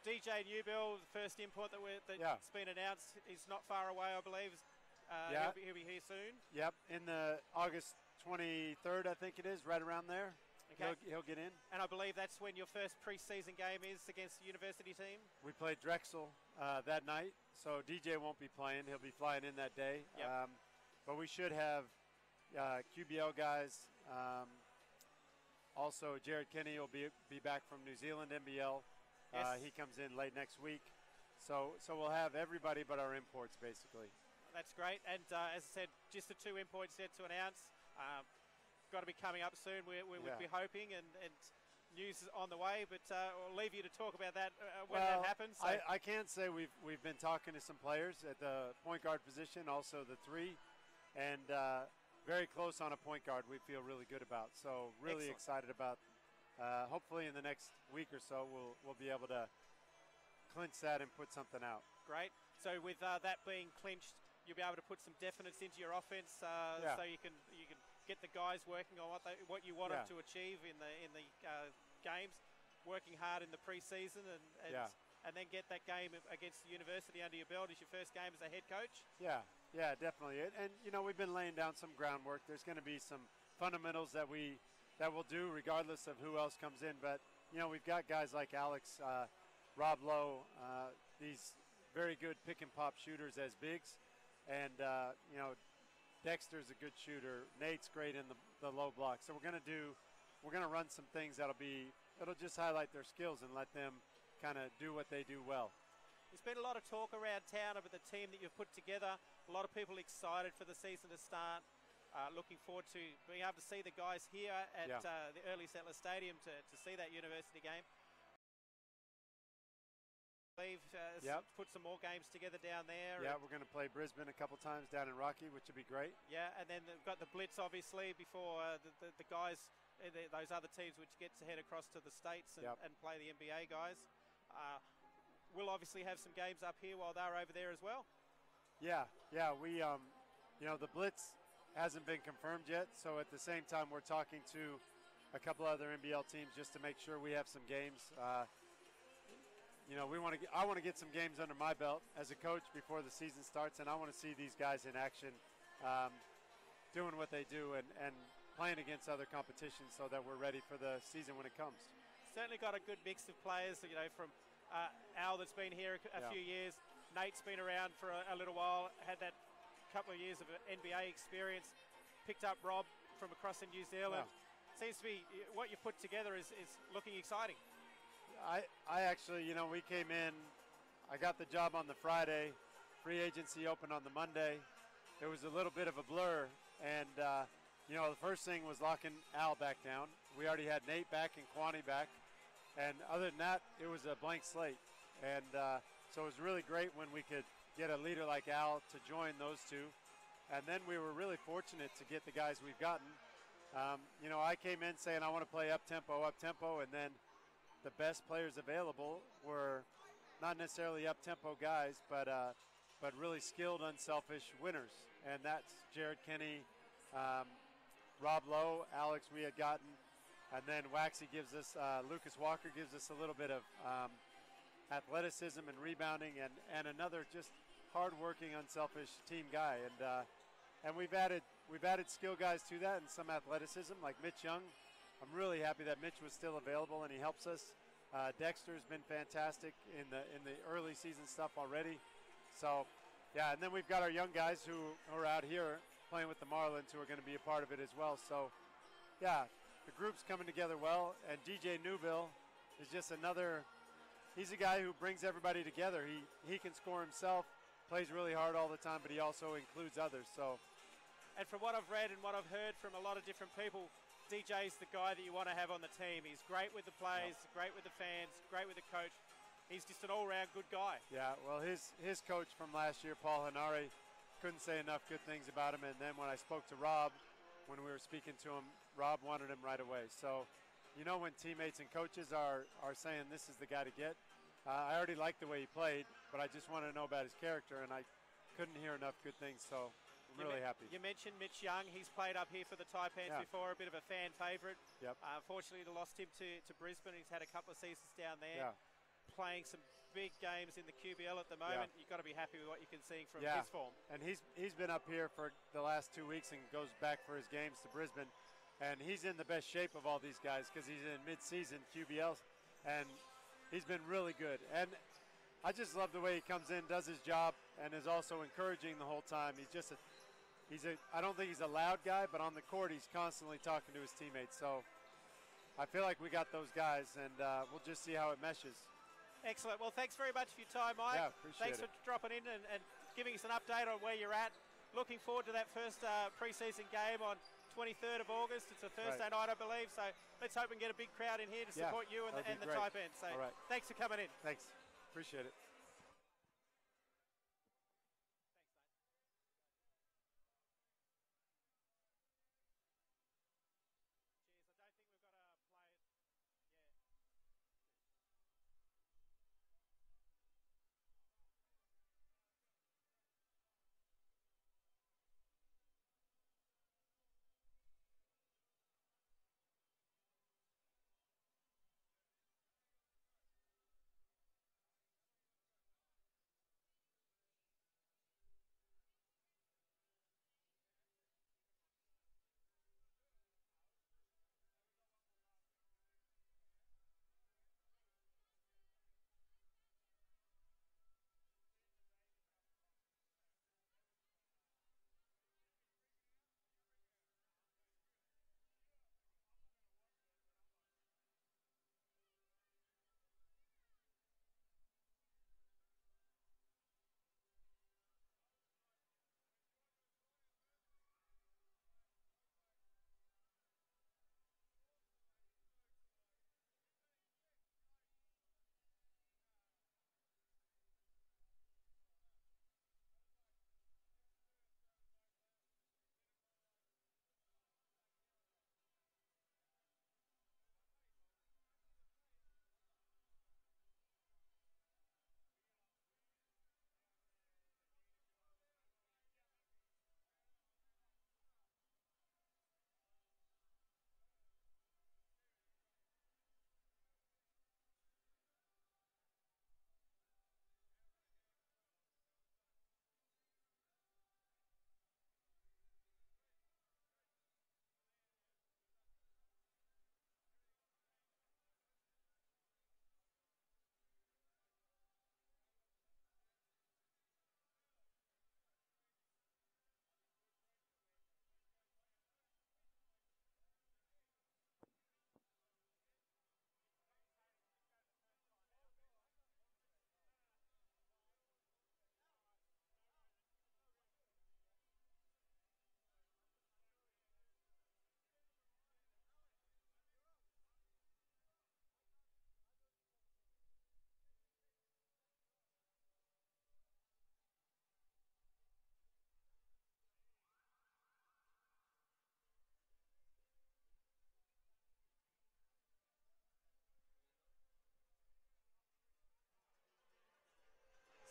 DJ Newbill, the first import that's been announced, is not far away, I believe. He'll be here soon. Yep, in the August 23rd, I think it is, right around there. Okay. He'll get in. And I believe that's when your first preseason game is against the university team? We played Drexel that night, so DJ won't be playing. He'll be flying in that day. Yep. But we should have QBL guys. Also, Jared Kinney will be back from New Zealand, NBL. Yes. He comes in late next week. So we'll have everybody but our imports, basically. That's great. And as I said, just the two imports yet to announce. Got to be coming up soon. We would be hoping, and news is on the way. But we'll leave you to talk about that when that happens. So. I can say we've been talking to some players at the point guard position, also the three, and very close on a point guard we feel really good about. So really excited about. Hopefully in the next week or so we'll be able to clinch that and put something out. Great. So with that being clinched, you'll be able to put some definites into your offense, so you can get the guys working on what you want them to achieve in the games, working hard in the preseason, and then get that game against the university under your belt as your first game as a head coach. Yeah, definitely. And we've been laying down some groundwork. There's going to be some fundamentals that we'll do regardless of who else comes in. But we've got guys like Alex, Rob Lowe, these very good pick and pop shooters as bigs, and Dexter's a good shooter. Nate's great in the low block. So we're gonna run some things that'll just highlight their skills and let them kind of do what they do well. There's been a lot of talk around town about the team that you've put together. A lot of people excited for the season to start. Looking forward to being able to see the guys here at the Early Settler Stadium to see that university game. Put some more games together down there. Yeah, we're going to play Brisbane a couple times down in Rocky, which would be great. Yeah, and then they've got the Blitz, obviously, before the guys, those other teams which get to head across to the States and play the NBA guys. We'll obviously have some games up here while they're over there as well. Yeah, we, the Blitz hasn't been confirmed yet, so at the same time we're talking to a couple other NBL teams just to make sure we have some games. You know, I want to get some games under my belt as a coach before the season starts, and I want to see these guys in action, doing what they do and playing against other competitions so that we're ready for the season when it comes. Certainly got a good mix of players, you know, from Al that's been here a few years. Nate's been around for a little while, had that couple of years of NBA experience, picked up Rob from across in New Zealand. Seems to be what you've put together is looking exciting. I actually, you know, we came in, I got the job on the Friday, free agency opened on the Monday. It was a little bit of a blur, and, you know, the first thing was locking Al back down. We already had Nate back and Kwani back, and other than that, it was a blank slate. And so it was really great when we could get a leader like Al to join those two. And then we were really fortunate to get the guys we've gotten. You know, I came in saying I want to play up-tempo, and then the best players available were not necessarily up-tempo guys, but really skilled, unselfish winners. And that's Jared Kenny, Rob Lowe, Alex we had gotten, and then Waxy gives us, Lucas Walker gives us a little bit of athleticism and rebounding, and another just hard-working, unselfish team guy. And we've added skill guys to that and some athleticism, like Mitch Young. I'm really happy that Mitch was still available and he helps us. Dexter's been fantastic in the early season stuff already. So, yeah, and then we've got our young guys who are out here playing with the Marlins who are going to be a part of it as well. So, yeah, the group's coming together well. And DJ Newville is just another. He's a guy who brings everybody together. He can score himself, plays really hard all the time, but he also includes others. So, and from what I've read and what I've heard from a lot of different people, DJ's the guy that you want to have on the team. He's great with the players, great with the fans, great with the coach. He's just an all-round good guy. Yeah, well, his coach from last year, Paul Hanari, couldn't say enough good things about him. And then when I spoke to Rob, when we were speaking to him, Rob wanted him right away. So, you know, when teammates and coaches are saying this is the guy to get, I already liked the way he played, but I just wanted to know about his character, and I couldn't hear enough good things. So, I'm really happy. You mentioned Mitch Young. He's played up here for the Taipans before, a bit of a fan favourite. Yep. Unfortunately, they lost him to Brisbane. He's had a couple of seasons down there, playing some big games in the QBL at the moment. You've got to be happy with what you can see from his form. And he's been up here for the last 2 weeks and goes back for his games to Brisbane. And he's in the best shape of all these guys because he's in mid-season QBLs, and he's been really good. And I just love the way he comes in, does his job, and is also encouraging the whole time. I don't think he's a loud guy, but on the court he's constantly talking to his teammates. So I feel like we got those guys, and we'll just see how it meshes. Excellent. Well, thanks very much for your time, Mike. Yeah, appreciate thanks it. for dropping in and giving us an update on where you're at. Looking forward to that first pre-season game on 23rd of August. It's a Thursday night, I believe. So let's hope we can get a big crowd in here to support you and the Taipans. So thanks for coming in. Thanks. Appreciate it.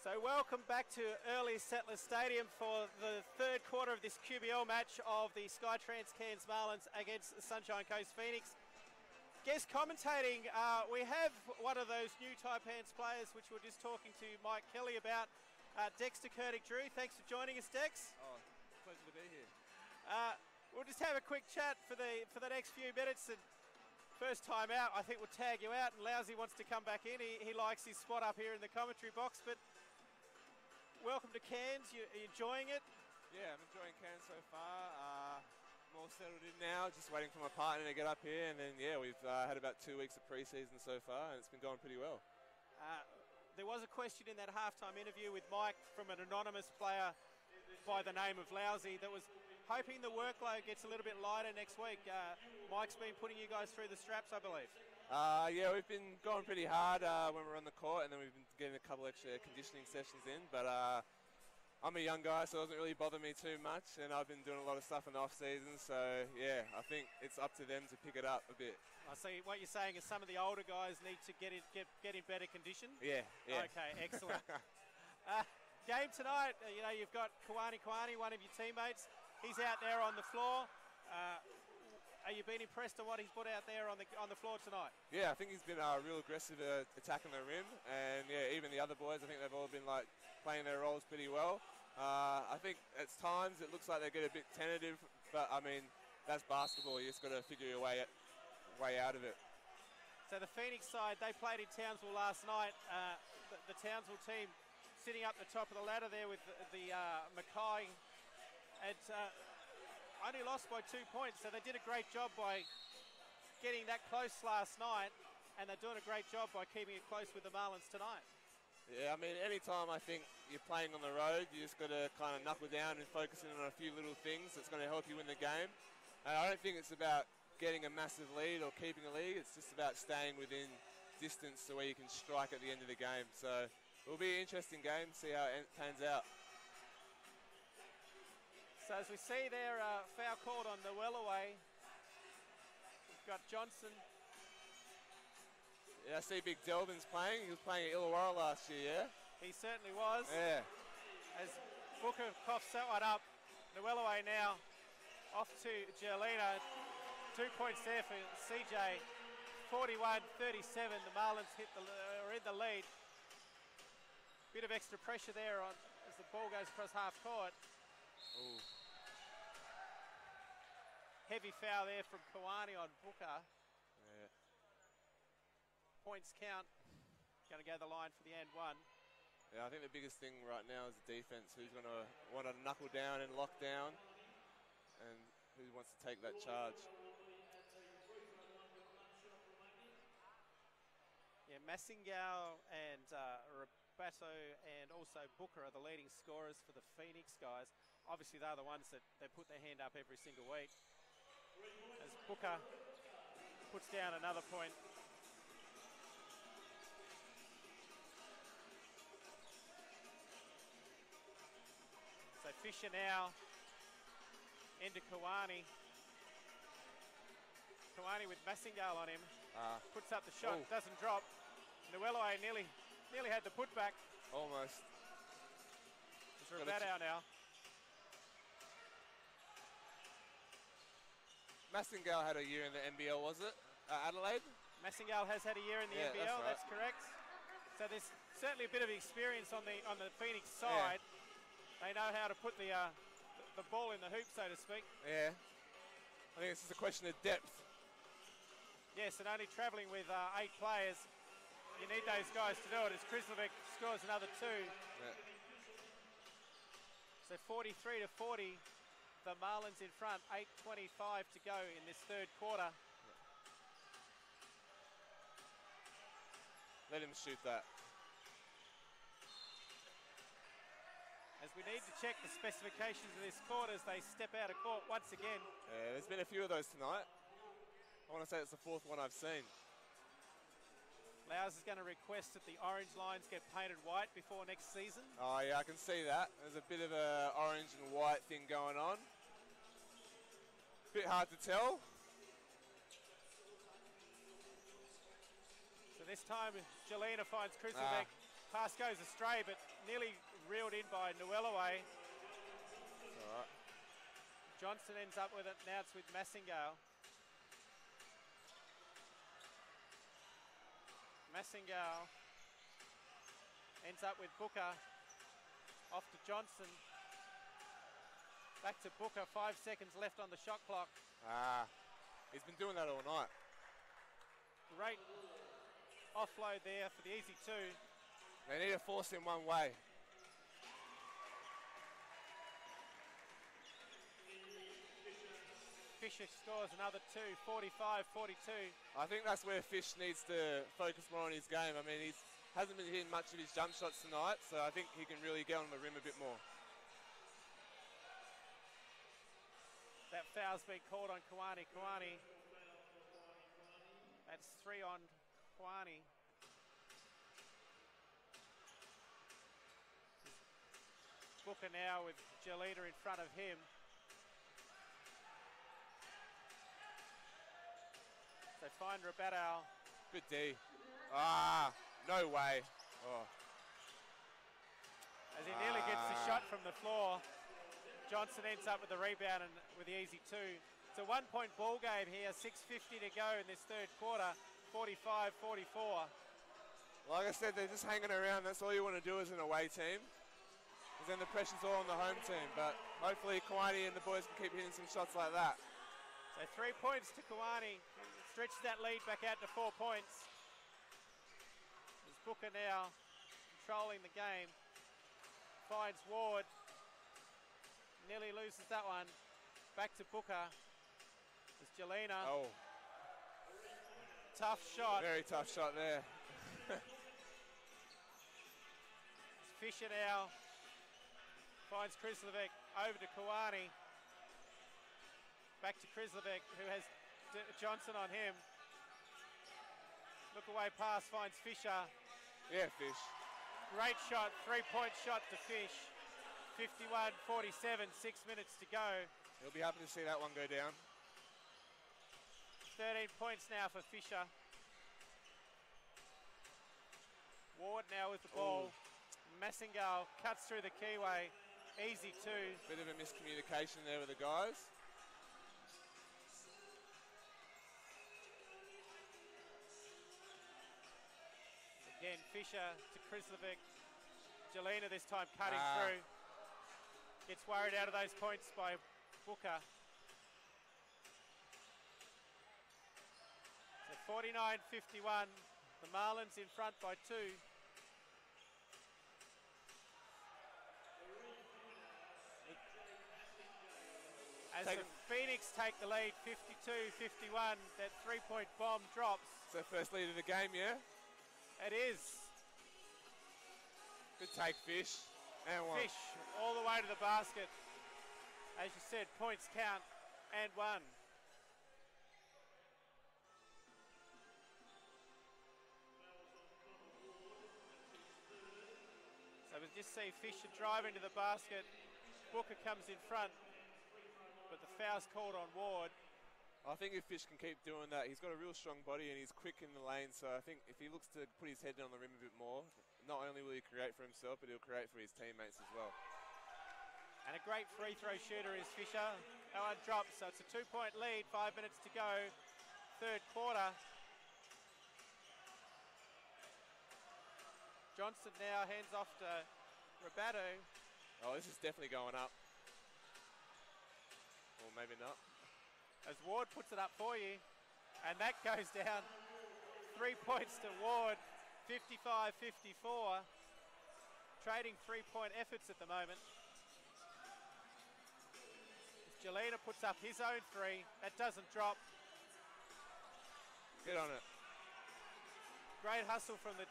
So welcome back to Early Settlers Stadium for the third quarter of this QBL match of the Skytrans Cairns Marlins against the Sunshine Coast Phoenix. Guest commentating, we have one of those new Taipans players which we're just talking to Mike Kelly about, Dexter Kurtic-Drew. Thanks for joining us, Dex. Oh, pleasure to be here. We'll just have a quick chat for the next few minutes. And first time out, I think we'll tag you out, and Lousy wants to come back in. He likes his spot up here in the commentary box. But welcome to Cairns. You enjoying it? Yeah, I'm enjoying Cairns so far. More settled in now, just waiting for my partner to get up here. And then, yeah, we've had about 2 weeks of pre-season so far, and it's been going pretty well. There was a question in that halftime interview with Mike from an anonymous player by the name of Lousy that was hoping the workload gets a little bit lighter next week. Mike's been putting you guys through the straps, I believe. Yeah, we've been going pretty hard when we're on the court, and then we've been getting a couple extra conditioning sessions in. But I'm a young guy, so it doesn't really bother me too much, and I've been doing a lot of stuff in the off-season. So, yeah, I think it's up to them to pick it up a bit. I see what you're saying is some of the older guys need to get in better condition? Yeah. Okay, excellent. Game tonight, you've got Kawani, one of your teammates. He's out there on the floor. Are you being impressed on what he's put out there on the floor tonight? Yeah, I think he's been real aggressive attacking the rim, and yeah, even the other boys, I think they've all been playing their roles pretty well. I think at times it looks like they get a bit tentative, but I mean that's basketball. You just got to figure your way out of it. So the Phoenix side, they played in Townsville last night. The Townsville team sitting up the top of the ladder there with the Mackay. And only lost by 2 points, so they did a great job by getting that close last night, and they're doing a great job by keeping it close with the Marlins tonight. Yeah, I mean, anytime I think you're playing on the road, you just got to kind of knuckle down and focus in on a few little things that's going to help you win the game. And I don't think it's about getting a massive lead or keeping a lead, it's just about staying within distance so where you can strike at the end of the game. So it'll be an interesting game, see how it pans out. So as we see there, foul called on the Wellaway. We've got Johnson. Yeah, I see Big Delvin's playing. He was playing at Illawarra last year, yeah? He certainly was. Yeah. As Booker coughs that one up. The Wellaway now off to Jelena. 2 points there for CJ. 41-37. The Marlins are in the lead. Bit of extra pressure there as the ball goes across half court. Ooh. Heavy foul there from Kawani on Booker. Yeah. Points count. Going to go the line for the and one. Yeah, I think the biggest thing right now is the defense. Who's going to want to knuckle down and lock down, and who wants to take that charge. Yeah, Massingau and Rabato and also Booker are the leading scorers for the Phoenix guys. Obviously, they're the ones that they put their hand up every single week. As Booker puts down another point. So Fisher now into Kawani. Kawani with Massingale on him. Puts up the shot, doesn't drop. Nuelaway nearly had the putback. Almost. It's Rabato now. Massingale had a year in the NBL, was it? Adelaide? Massingale has had a year in the NBL, that's correct. So there's certainly a bit of experience on the Phoenix side. Yeah. They know how to put the ball in the hoop, so to speak. Yeah. I think it's just a question of depth. Yes, and only travelling with 8 players, you need those guys to do it. As Krislovic scores another 2. Yeah. So 43-40. The Marlins in front, 8:25 to go in this third quarter. Let him shoot that. As we need to check the specifications of this court as they step out of court once again. Yeah, there's been a few of those tonight. I want to say it's the 4th one I've seen. Lowes is going to request that the orange lines get painted white before next season. Oh yeah, I can see that. There's a bit of a orange and white thing going on. Bit hard to tell. So this time, Jelena finds Krislovic. Pass goes astray, but nearly reeled in by Nuelaway. All right. Johnson ends up with it. Now it's with Massingale. Massingale ends up with Booker. Off to Johnson. Back to Booker. 5 seconds left on the shot clock. He's been doing that all night. Great offload there for the easy two. They need to force him one way. Fisher scores another two, 45-42. I think that's where Fish needs to focus more on his game. I mean, he hasn't been hitting much of his jump shots tonight, so I think he can really get on the rim a bit more. That foul's been called on Kawani. That's 3 on Kawani. Booker now with Jelena in front of him. They find Rabatau. Good D. No way. Oh. As he nearly gets the shot from the floor. Johnson ends up with the rebound and with the easy two. It's a 1-point ball game here, 6:50 to go in this third quarter, 45-44. Like I said, they're just hanging around. That's all you want to do as an away team. Because then the pressure's all on the home team. But hopefully Kawani and the boys can keep hitting some shots like that. So 3 points to Kawani. Stretches that lead back out to 4 points. There's Booker now controlling the game. Finds Ward. Nearly loses that one. Back to Booker. There's Jelena. Oh. Tough shot. Very tough shot there. Fisher now. Finds Krislovic. Over to Kawani. Back to Krislovic, who has Johnson on him. Look away pass, finds Fisher. Yeah, Fish. Great shot, 3-point shot to Fish. 51-47, 6 minutes to go. He'll be happy to see that one go down. 13 points now for Fisher. Ward now with the ball. Massingale cuts through the keyway. Easy two. Bit of a miscommunication there with the guys. Again, Fisher to Krislovic. Jelena this time cutting through. Gets worried out of those points by Booker. So 49-51. The Marlins in front by 2. As the Phoenix take the lead, 52-51, that 3-point bomb drops. It's their first lead of the game, yeah? It is. Good take, Fish. And one. Fish all the way to the basket. As you said, points count and one. So we just see Fisher drive into the basket. Booker comes in front, but the foul's called on Ward. I think if Fish can keep doing that, he's got a real strong body and he's quick in the lane, so I think if he looks to put his head down the rim a bit more, not only will he create for himself, but he'll create for his teammates as well. And a great free throw shooter is Fisher. That one drops, so it's a 2-point lead, 5 minutes to go, third quarter. Johnson now hands off to Rabatau. Oh, this is definitely going up. Or maybe not. As Ward puts it up for you, and that goes down. 3 points to Ward, 55-54. Trading 3-point efforts at the moment. Jelena puts up his own 3, that doesn't drop. Get on it. Great hustle from the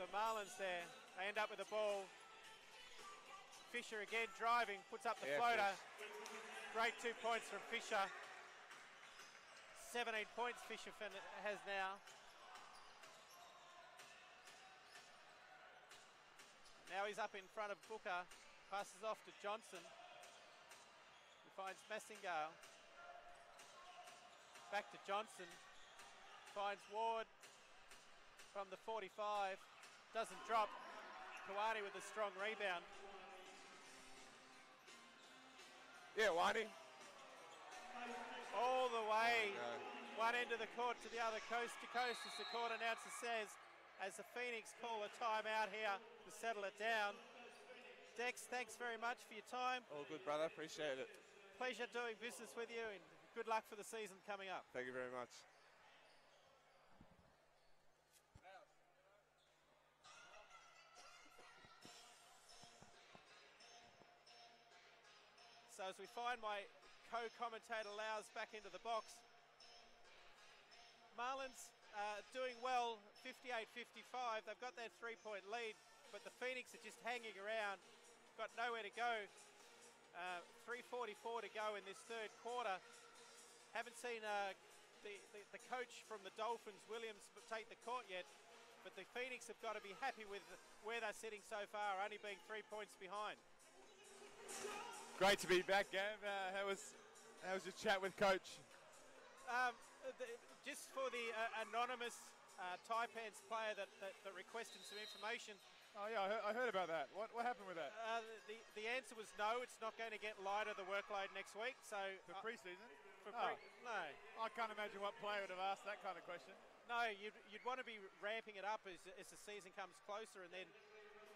Marlins there. They end up with the ball. Fisher again driving, puts up the floater. Fish. Great 2 points from Fisher. 17 points Fisher has now. Now he's up in front of Booker. Passes off to Johnson. He finds Massingale. Back to Johnson. Finds Ward from the 45. Doesn't drop. Kawani with a strong rebound. Yeah, Wani. All the way, one end of the court to the other, coast to coast, as the court announcer says, as the Phoenix call a timeout here to settle it down. Dex, thanks very much for your time. All good, brother. Appreciate it. Pleasure doing business with you, and good luck for the season coming up. Thank you very much. So as we find my co-commentator Laus back into the box, Marlins doing well, 58-55. They've got that three-point lead, but the Phoenix are just hanging around, got nowhere to go. 3:44 to go in this third quarter. Haven't seen the coach from the Dolphins, Williams, take the court yet, but the Phoenix have got to be happy with where they're sitting so far, only being 3 points behind. Great to be back, Gav. How was your chat with Coach? Just for the anonymous Taipans player that requested some information. Oh yeah, I heard about that. What happened with that? The answer was no. It's not going to get lighter the workload next week. So For pre-season? no. I can't imagine what player would have asked that kind of question. No, you'd want to be ramping it up as the season comes closer, and then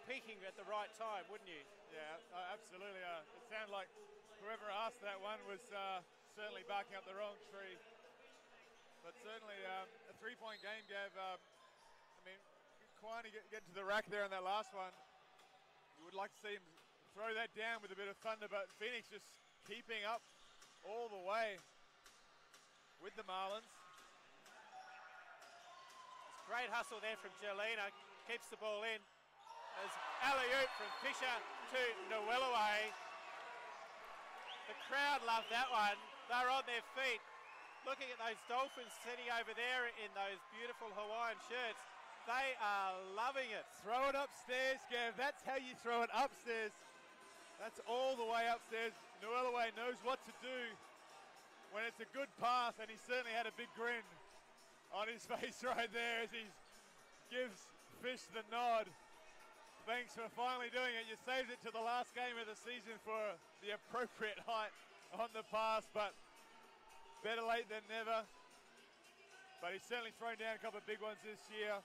peaking at the right time, wouldn't you? Yeah, absolutely. It sounded like whoever asked that one was certainly barking up the wrong tree. But certainly a three-point game, Gav. I mean, Kwani getting to the rack there on that last one. You would like to see him throw that down with a bit of thunder, but Phoenix just keeping up all the way with the Marlins. Great hustle there from Jelena. Keeps the ball in. As alley-oop from Fisher to Nwelaway. The crowd loved that one. They're on their feet, looking at those Dolphins sitting over there in those beautiful Hawaiian shirts. They are loving it. Throw it upstairs, Gav. That's how you throw it upstairs. That's all the way upstairs. Nwelaway knows what to do when it's a good pass, and he certainly had a big grin on his face right there as he gives Fish the nod. Thanks for finally doing it. You saved it to the last game of the season for the appropriate height on the pass, but better late than never. But he's certainly thrown down a couple of big ones this year.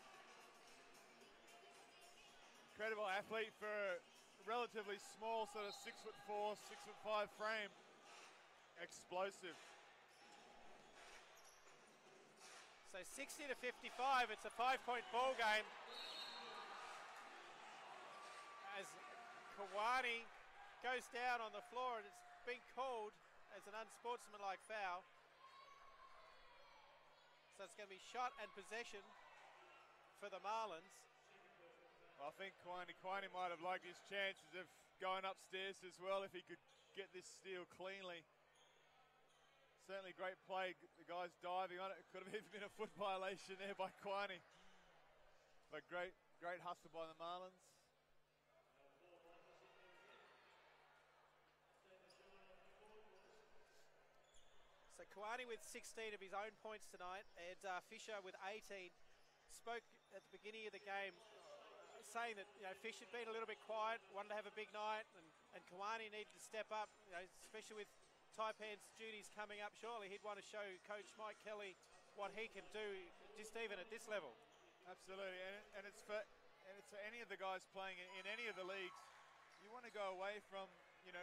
Incredible athlete for a relatively small, sort of 6'4", 6'5" frame. Explosive. So 60-55, it's a 5-point ball game. As Kawani goes down on the floor, and it's been called as an unsportsmanlike foul. So it's going to be shot and possession for the Marlins. I think Kwani might have liked his chances of going upstairs as well if he could get this steal cleanly. Certainly great play. The guy's diving on it. It could have even been a foot violation there by Kwani. But great hustle by the Marlins. So Kawani with 16 of his own points tonight, and Fisher with 18. Spoke at the beginning of the game saying that Fish had been a little bit quiet, wanted to have a big night, and Kawani needed to step up, especially with Taipan's duties coming up. Surely he'd want to show Coach Mike Kelly what he can do, just even at this level. Absolutely, and it's for any of the guys playing in any of the leagues. You want to go away from your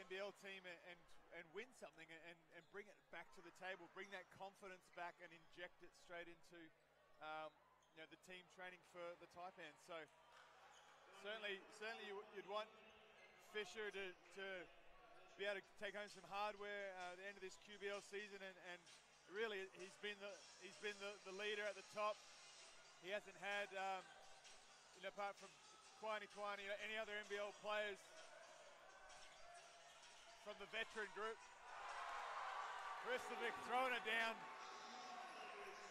NBL team and win something and bring it back to the table, bring that confidence back and inject it straight into the team training for the Taipans. So certainly you'd want Fisher to be able to take home some hardware at the end of this QBL season, and really he's been the leader at the top. He hasn't had apart from Kwani, any other NBL players from the veteran group. Kristovic throwing it down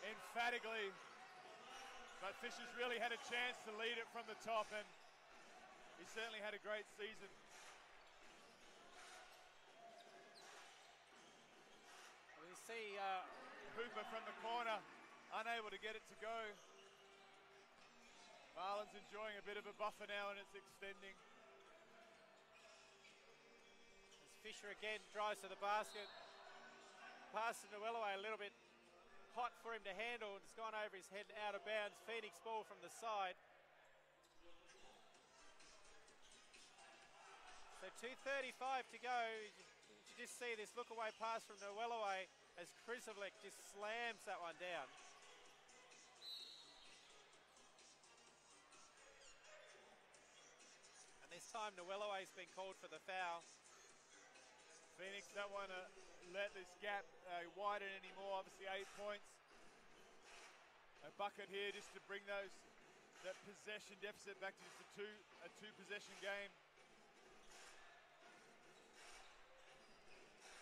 emphatically, but Fisher's really had a chance to lead it from the top, and he certainly had a great season. We see Hooper from the corner, unable to get it to go. Marlins Marlins enjoying a bit of a buffer now and it's extending. As Fisher again drives to the basket. Pass to Noeloway, a little bit hot for him to handle, and it's gone over his head and out of bounds. Phoenix ball from the side. So 2:35 to go. You just see this look away pass from Noeloway as Krisovlik just slams that one down. And this time Noeloway's been called for the foul. Phoenix don't want to let this gap widen anymore. Obviously 8 points. A bucket here just to bring that possession deficit back to just a two possession game.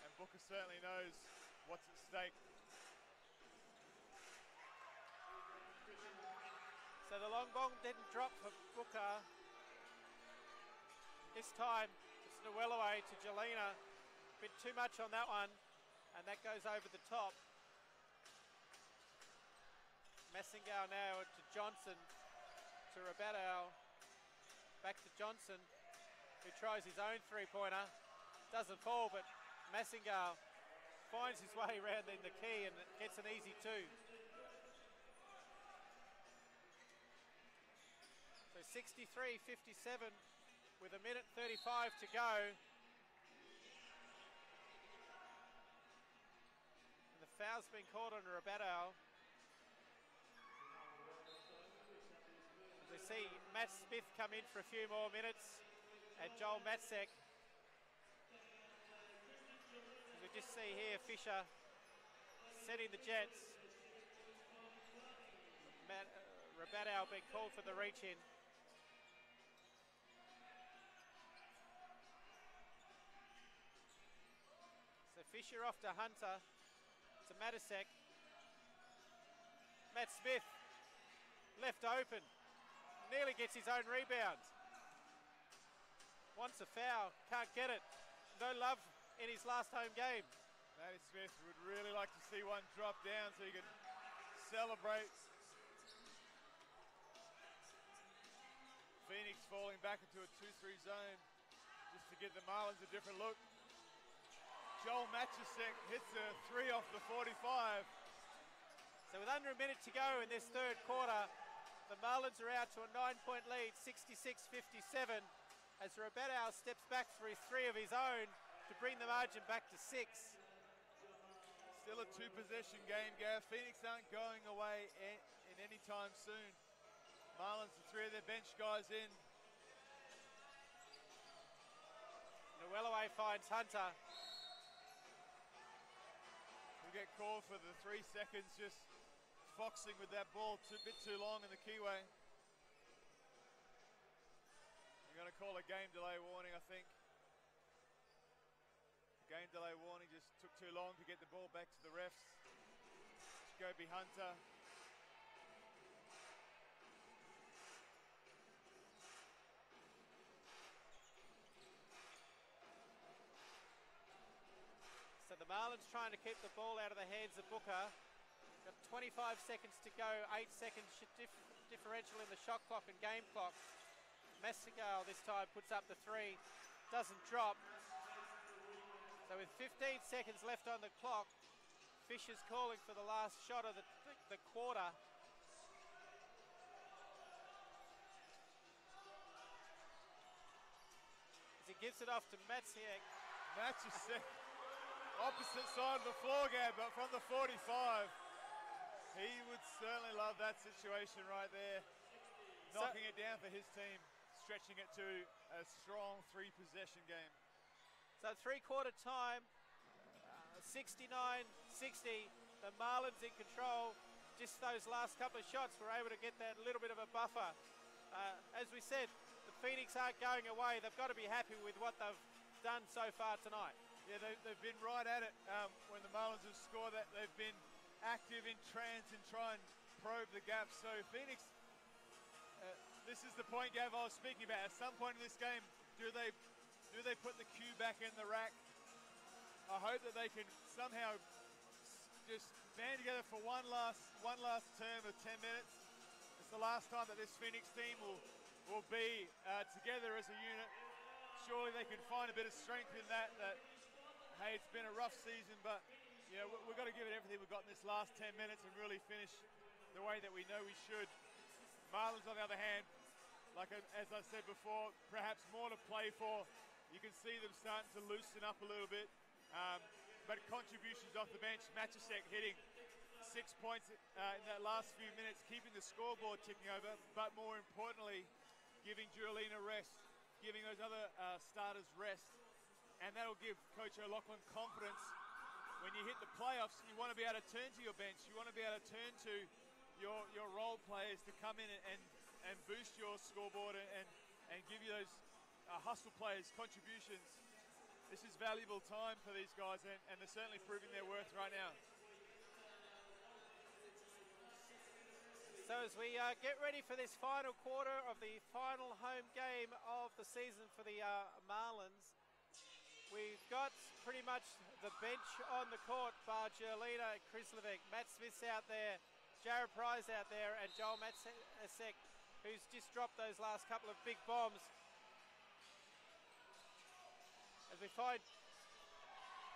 And Booker certainly knows what's at stake. So the long ball didn't drop for Booker. This time it's Noeloway to Jelena. A bit too much on that one, and that goes over the top. Messingau now to Johnson, to Rabadow, back to Johnson, who tries his own three-pointer. Doesn't fall, but Messingau finds his way around in the key and gets an easy two. So 63-57 with 1:35 to go. And the foul's been called on Rabadow. We see Matt Smith come in for a few more minutes and Joel Matzek. We just see here Fisher setting the Jets. Rabadow being called for the reach in. So Fisher off to Hunter, to Matasek. Matt Smith left open. Nearly gets his own rebound. Wants a foul, can't get it. No love in his last home game. Matty Smith would really like to see one drop down so he can celebrate. Phoenix falling back into a 2-3 zone just to give the Marlins a different look. Joel Matasek hits a three off the 45. So with under a minute to go in this third quarter, the Marlins are out to a 9-point lead, 66-57, as Rabadow steps back for his three of his own to bring the margin back to 6. Still a two-possession game, Gav. Phoenix aren't going away in any time soon. Marlins, the three of their bench guys in. Noeloway finds Hunter. We get called for the 3 seconds, just foxing with that ball a bit too long in the keyway. You're going to call a game delay warning, I think. Game delay warning, just took too long to get the ball back to the refs. Jacoby Hunter. So the Marlins trying to keep the ball out of the hands of Booker. Got 25 seconds to go, 8 seconds differential in the shot clock and game clock. Messingale this time puts up the three, doesn't drop. So with 15 seconds left on the clock, Fisher's calling for the last shot of the quarter. As he gives it off to Matsiak. Matsiak, opposite side of the floor, Gab, but from the 45. He would certainly love that situation right there. Knocking it down for his team, stretching it to a strong 3-possession game. So three-quarter time, 69-60, the Marlins in control. Just those last couple of shots were able to get that little bit of a buffer. As we said, the Phoenix aren't going away. They've got to be happy with what they've done so far tonight. Yeah, they've been right at it. When the Marlins have scored, that they've been active in trance and try and probe the gap. So Phoenix, this is the point, Gav, I was speaking about. At some point in this game, do they put the cue back in the rack? I hope that they can somehow just band together for one last term of 10 minutes. It's the last time that this Phoenix team will be together as a unit. Surely they can find a bit of strength in that, hey, it's been a rough season, but you know, we've got to give it everything we've got in this last 10 minutes and really finish the way that we know we should. Marlins, on the other hand, as I said before, perhaps more to play for. You can see them starting to loosen up a little bit. But contributions off the bench, Matusek hitting 6 points in that last few minutes, keeping the scoreboard ticking over, but more importantly, giving Giuliana rest, giving those other starters rest. And that'll give Coach O'Loughlin confidence. When you hit the playoffs, you want to be able to turn to your bench. You want to be able to turn to your role players to come in and boost your scoreboard and give you those hustle players contributions. This is valuable time for these guys, and they're certainly proving their worth right now. So as we get ready for this final quarter of the final home game of the season for the Marlins, we've got pretty much the bench on the court, bar Giuliana, Krislovic, Matt Smith's out there, Jared Price out there, and Joel Matusek, who's just dropped those last couple of big bombs. As we find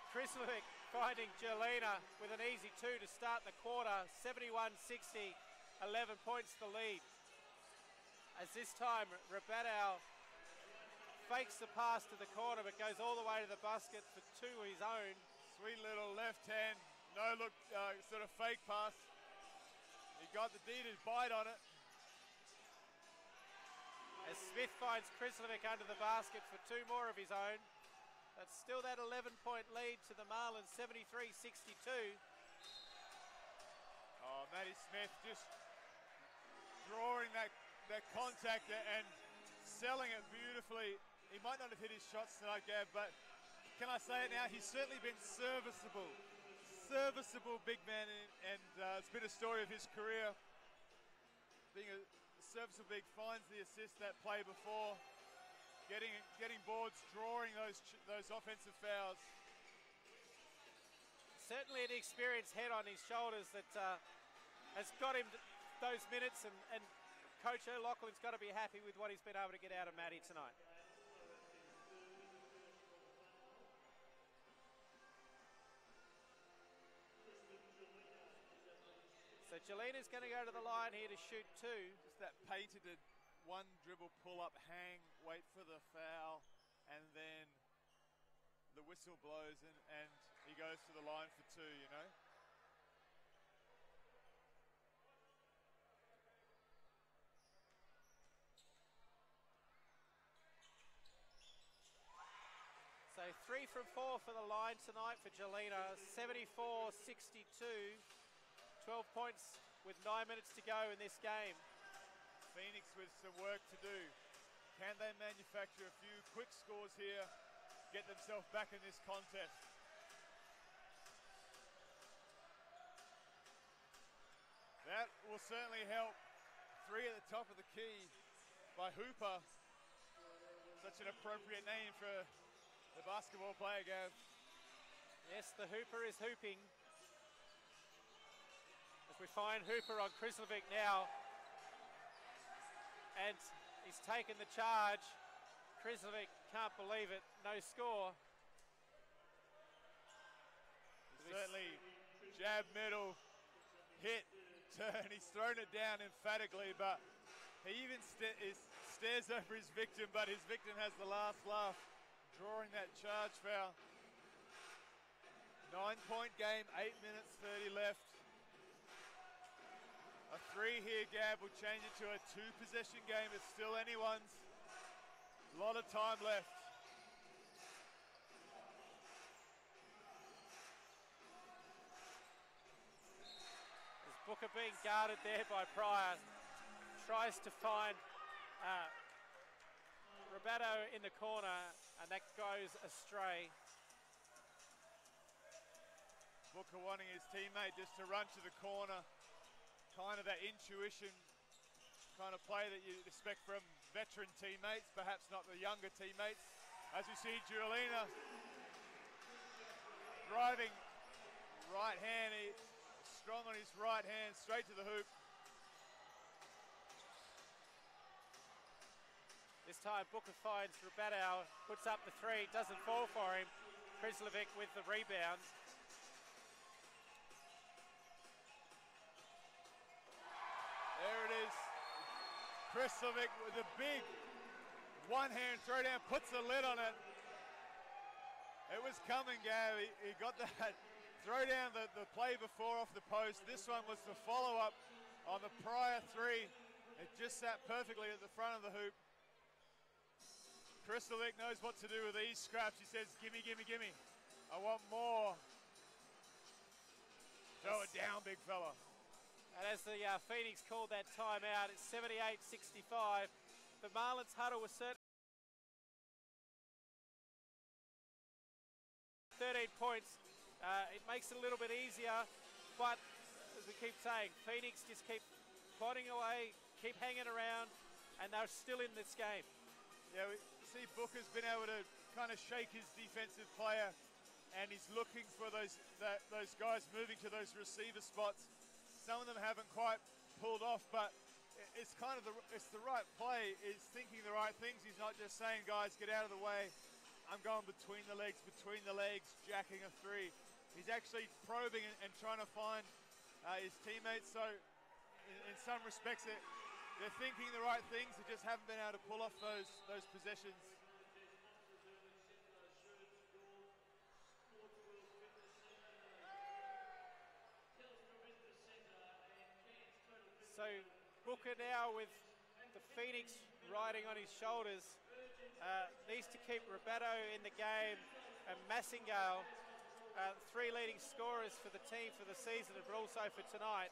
Krislovic finding Giuliana with an easy 2 to start the quarter, 71-60, 11 points the lead. As this time, Rabadow fakes the pass to the corner, but goes all the way to the basket for 2 of his own. Sweet little left hand, no look, sort of fake pass. He got the D to bite on it. As Smith finds Krislovic under the basket for 2 more of his own. That's still that 11-point lead to the Marlins, 73-62. Oh, Matty Smith just drawing that contact and selling it beautifully. He might not have hit his shots tonight, Gav, but can I say it now? He's certainly been serviceable. Serviceable big man, and it's been a story of his career. Being a serviceable big, finds the assist, that play before. Getting boards, drawing those offensive fouls. Certainly an experienced head on his shoulders that has got him those minutes, and Coach O'Loughlin's got to be happy with what he's been able to get out of Matty tonight. So Giuliana's going to go to the line here to shoot 2. Just that patented one dribble, pull up, hang, wait for the foul, and then the whistle blows and he goes to the line for 2, you know. So 3 from 4 for the line tonight for Giuliana, 74-62. 12 points with 9 minutes to go in this game. Phoenix with some work to do. Can they manufacture a few quick scores here, get themselves back in this contest? That will certainly help. 3 at the top of the key by Hooper. Such an appropriate name for the basketball player, Gav. Yes, the Hooper is hooping. As we find Hooper on Krislovic now. And he's taken the charge. Krislovic can't believe it. No score. Certainly jab middle, hit, turn. He's thrown it down emphatically, but he even stares over his victim, but his victim has the last laugh, drawing that charge foul. 9-point game, 8 minutes 30 left. A 3 here, Gab, will change it to a 2-possession game. It's still anyone's. A lot of time left. As Booker being guarded there by Pryor, tries to find Rabadow in the corner, and that goes astray. Booker wanting his teammate just to run to the corner. Kind of that intuition kind of play that you'd expect from veteran teammates, perhaps not the younger teammates. As we see Giuliana driving right hand, strong on his right hand, straight to the hoop. This time Booker finds Rabadow, puts up the three, doesn't fall for him. Krislovic with the rebound. There it is. Krislovic with a big one-hand throwdown, puts the lid on it. It was coming, Gav. He got that throwdown, the play before off the post. This one was the follow-up on the prior three. It just sat perfectly at the front of the hoop. Krislovic knows what to do with these scraps. He says, gimme, gimme, gimme. I want more. Throw it down, big fella. And as the Phoenix called that timeout, it's 78-65. The Marlins huddle was certainly 13 points. It makes it a little bit easier, but as we keep saying, Phoenix just keep plodding away, keep hanging around, and they're still in this game. Yeah, we see Booker's been able to kind of shake his defensive player, and he's looking for those guys moving to those receiver spots. Some of them haven't quite pulled off, but it's kind of it's the right play. He's thinking the right things. He's not just saying, guys, get out of the way. I'm going between the legs, jacking a three. He's actually probing and trying to find his teammates. So in some respects, they're thinking the right things. They just haven't been able to pull off those possessions. So Booker now with the Phoenix riding on his shoulders, needs to keep Rabadow in the game and Massingale, three leading scorers for the team for the season, but also for tonight.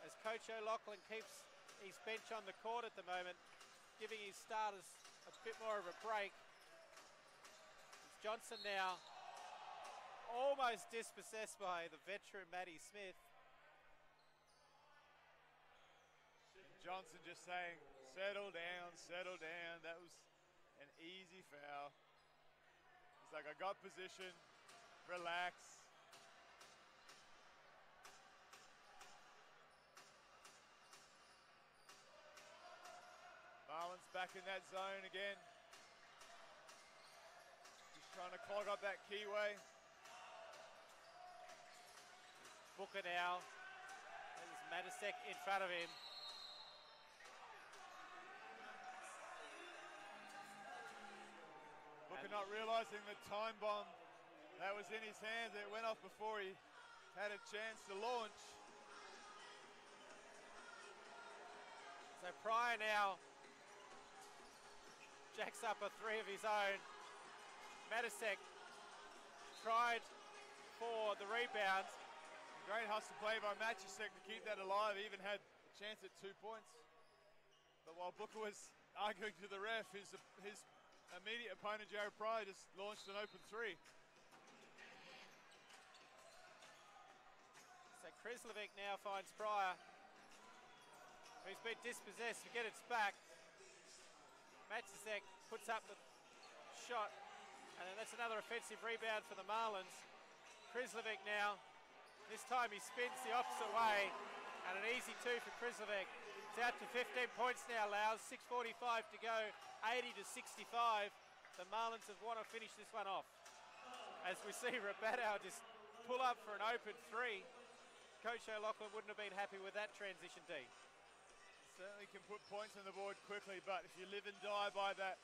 As Coach O'Loughlin keeps his bench on the court at the moment, giving his starters a bit more of a break. It's Johnson now, almost dispossessed by the veteran Matty Smith. Johnson just saying, settle down, settle down. That was an easy foul. He's like, I got position, relax. Marlins back in that zone again. Just trying to clog up that keyway. Booker now. There's Matisek in front of him. Booker not realizing the time bomb that was in his hands. It went off before he had a chance to launch. So Pryor now jacks up a three of his own. Matisek tried for the rebound. Great hustle play by Matisek to keep that alive. He even had a chance at 2 points. But while Booker was arguing to the ref, his immediate opponent, Jared Pryor, just launched an open three. So Krislovic now finds Pryor, who's been dispossessed. Again, it's back. Matisek puts up the shot, and then that's another offensive rebound for the Marlins. Krislovic now, this time he spins the opposite way, and an easy two for Krislovic. It's out to 15 points now, Lau. 6:45 to go, 80-65. The Marlins have want to finish this one off. As we see Rabadow just pull up for an open three. Coach O'Loughlin wouldn't have been happy with that transition D. Certainly can put points on the board quickly, but if you live and die by that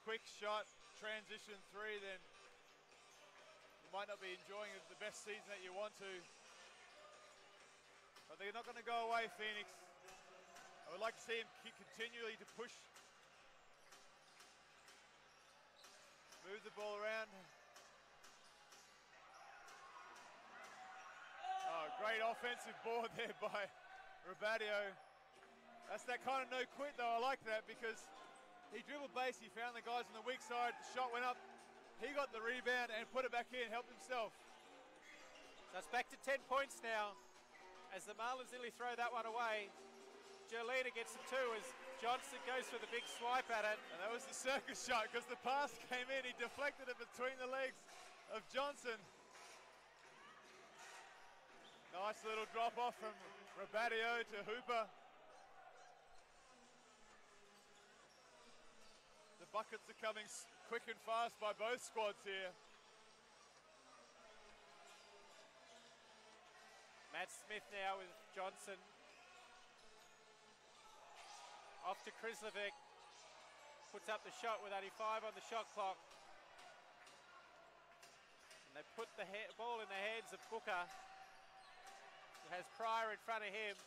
quick shot transition three, then you might not be enjoying the best season that you want to. But they're not going to go away, Phoenix. I would like to see him continually to push. Move the ball around. Oh, great offensive board there by Rabadow. That's that kind of no quit though. I like that because he dribbled base, he found the guys on the weak side, the shot went up, he got the rebound and put it back in, helped himself. So it's back to 10 points now as the Marlins nearly throw that one away. Jolita gets it too as Johnson goes for the big swipe at it. And that was the circus shot because the pass came in, he deflected it between the legs of Johnson. Nice little drop off from Rabadow to Hooper. buckets are coming quick and fast by both squads here. Matt Smith now with Johnson. Off to Krislovic. Puts up the shot with only 5 on the shot clock. And they put the ball in the hands of Booker, who has Pryor in front of him.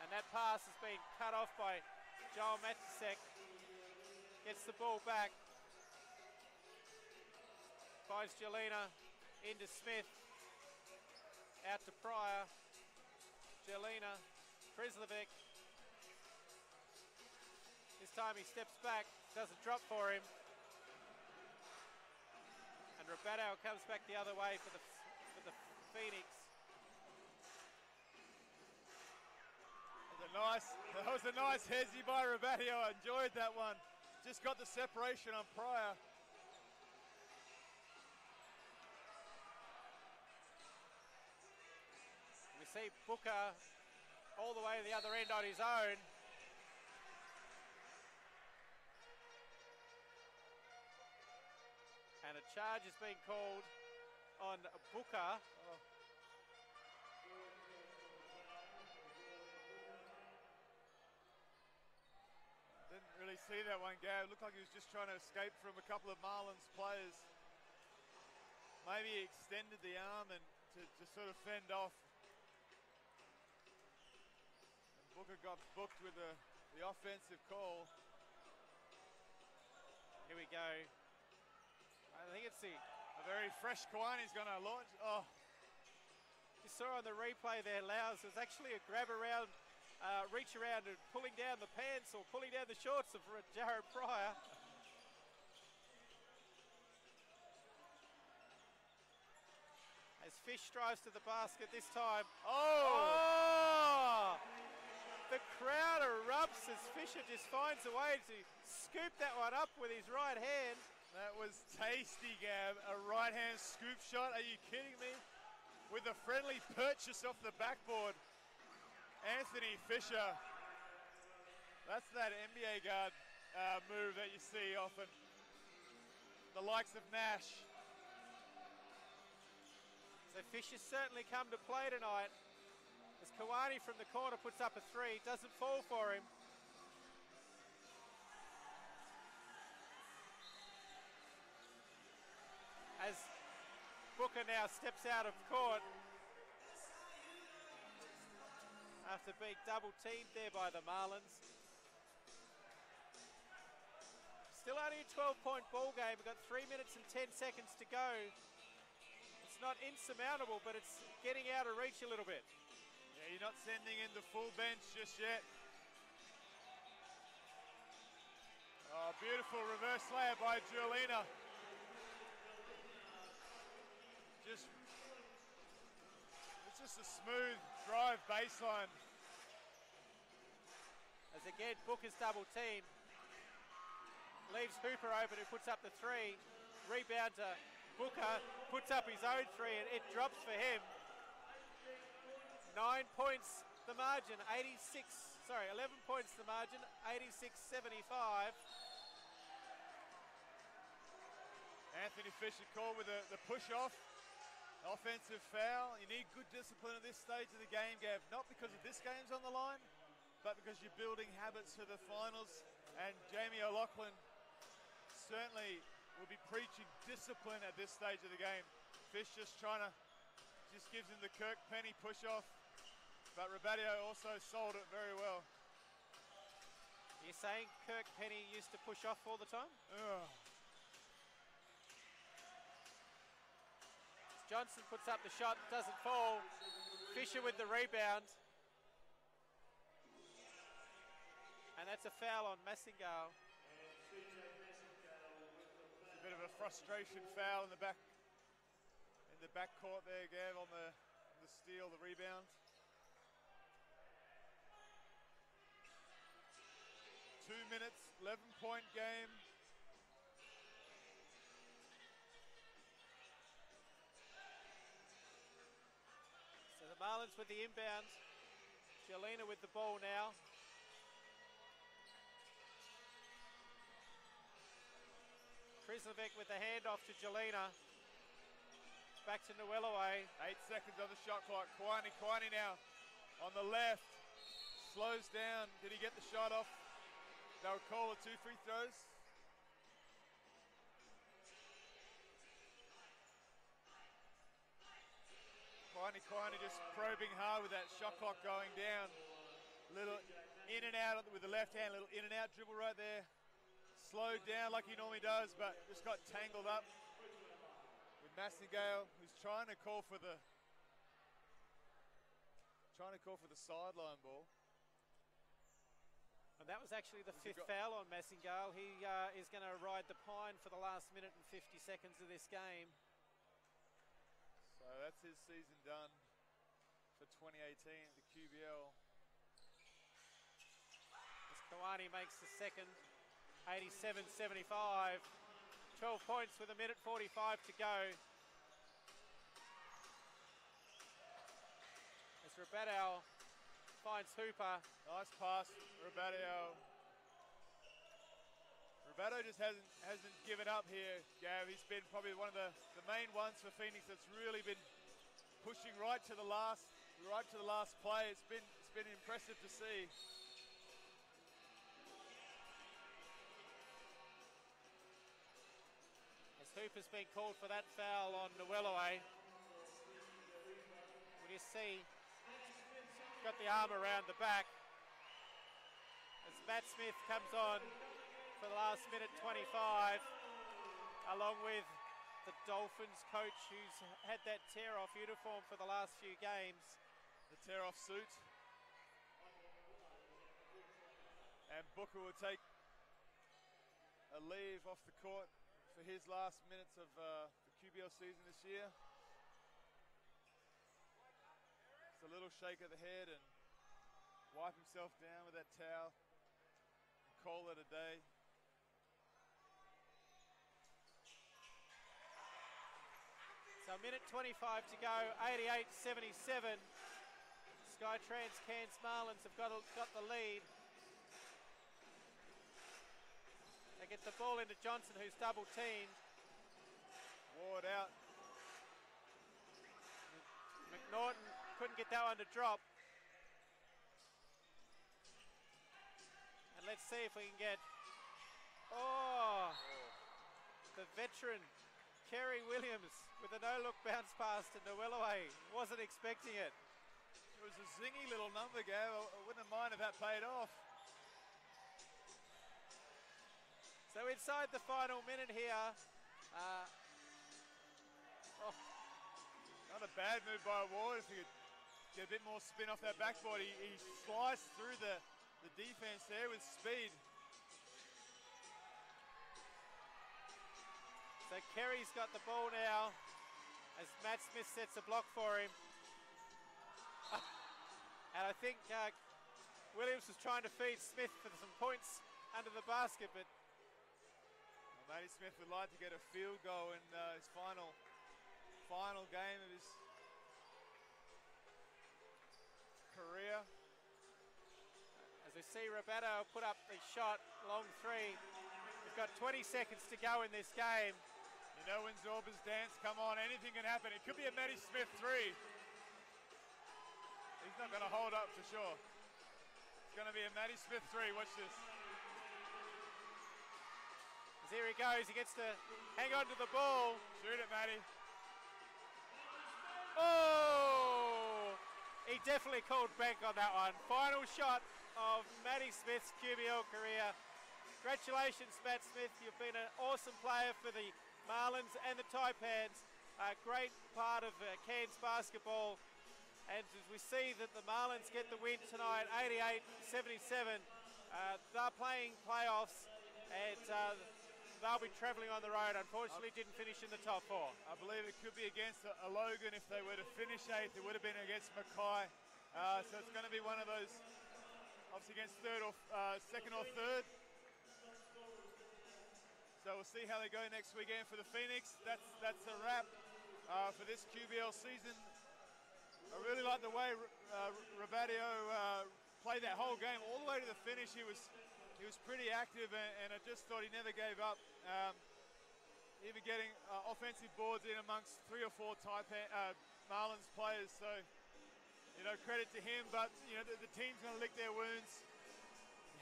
And that pass has been cut off by Joel Matusek. Gets the ball back. Finds Jelena into Smith. Out to Pryor. Jelena. Krislovic. This time he steps back. Doesn't drop for him. And Rabato comes back the other way for the Phoenix. That was a nice hezzy by Rabato. I enjoyed that one. Just got the separation on Pryor. We see Booker all the way to the other end on his own. And a charge has been called on Booker. Didn't really see that one, Gav. Looked like he was just trying to escape from a couple of Marlins players. Maybe he extended the arm and to sort of fend off. And Booker got booked with the offensive call. Here we go. I think it's a very fresh Kawani's going to launch. Oh. You saw on the replay there, Lowes, it was actually a grab around, reach around and pulling down the pants or pulling down the shorts of Jared Pryor. As Fish strives to the basket this time. Oh! The crowd erupts as Fisher just finds a way to scoop that one up with his right hand. That was tasty, Gab. A right-hand scoop shot. Are you kidding me? With a friendly purchase off the backboard. Anthony Fisher. That's that NBA guard move that you see often. The likes of Nash. So Fisher's certainly come to play tonight. As Kawani from the corner puts up a 3. Doesn't fall for him. As Booker now steps out of court after being double teamed there by the Marlins. Still only a 12-point ball game. We've got 3 minutes and 10 seconds to go. It's not insurmountable, but it's getting out of reach a little bit. Yeah, you're not sending in the full bench just yet. Oh, beautiful reverse layup by Julina. It's just a smooth drive baseline. As again, Booker's double team. Leaves Hooper open, who puts up the 3. Rebound to Booker, puts up his own 3, and it drops for him. 9 points the margin, 11 points the margin, 86-75. Anthony Fisher called with the push-off. Offensive foul. You need good discipline at this stage of the game, Gav. Not because of this game's on the line, but because you're building habits for the finals. And Jamie O'Loughlin certainly will be preaching discipline at this stage of the game. Fish just gives him the Kirk Penny push-off. But Rabato also sold it very well. You're saying Kirk Penny used to push off all the time? Ugh. Johnson puts up the shot, doesn't fall. Fisher with the rebound. And that's a foul on Massingale. It's a bit of a frustration foul in the backcourt there, Gav, on the steal, the rebound. 2 minutes, 11-point game. So the Marlins with the inbound. Jelena with the ball now. Rizlovic with the handoff to Jelena. Back to Nuelaway. 8 seconds on the shot clock. Quiney now on the left. Slows down. Did he get the shot off? They'll call it 2 free throws. Quiney just probing hard with that shot clock going down. Little in and out with the left hand, little in and out dribble right there. Slowed down like he normally does, but just got tangled up with Massingale, who's trying to call for the sideline ball. And that was actually the 5th foul on Massingale. He is going to ride the pine for the last minute and 50 seconds of this game. So that's his season done for 2018, the QBL. As Kawani makes the second, 87-75. 12 points with a minute 45 to go. As Rabadow finds Hooper. Nice pass, Rabadow. Rabadow just hasn't given up here, Gav. He's been probably one of the main ones for Phoenix that's really been pushing right to the last play. It's been impressive to see. As Hooper's been called for that foul on Nuelaway. We just see he's got the arm around the back as Matt Smith comes on for the last minute 25, along with the Dolphins coach who's had that tear-off uniform for the last few games. The tear-off suit. And Booker will take a leave off the court for his last minutes of the QBL season this year. Just a little shake of the head and wipe himself down with that towel. Call it a day. So a minute 25 to go, 88-77. Skytrans Cairns Marlins have got the lead. They get the ball into Johnson, who's double teamed. Ward out. McNaughton couldn't get that one to drop. And let's see if we can get, the veteran Kerry Williams with a no-look bounce pass to Nuelaway. Wasn't expecting it. It was a zingy little number, Gav. I wouldn't mind if that paid off. So inside the final minute here. Not a bad move by Ward. If he could get a bit more spin off that backboard. He sliced through the defense there with speed. So Kerry's got the ball now as Matt Smith sets a block for him. And I think Williams was trying to feed Smith for some points under the basket, but Matty Smith would like to get a field goal in his final game of his career. As we see Rabadow put up the shot, long three. We've got 20 seconds to go in this game. You know when Zorba's dance, come on, anything can happen. It could be a Matty Smith three. He's not going to hold up for sure. It's going to be a Matty Smith three, watch this. As here he goes, he gets to hang on to the ball. Shoot it, Matty. Oh! He definitely called bank on that one. Final shot of Matty Smith's QBL career. Congratulations, Matt Smith. You've been an awesome player for the Marlins and the Taipans. A great part of Cairns basketball. And as we see that the Marlins get the win tonight, 88-77. They're playing playoffs and they'll be travelling on the road. Unfortunately, didn't finish in the top 4. I believe it could be against a Logan. If they were to finish 8th, it would have been against Mackay. So it's going to be one of those, obviously against second or third. So we'll see how they go next weekend for the Phoenix. That's a wrap for this QBL season. I really like the way Rabadow played that whole game all the way to the finish. He was pretty active, and I just thought he never gave up. even getting offensive boards in amongst 3 or 4 Marlins players. So, you know, credit to him. But, you know, the team's going to lick their wounds,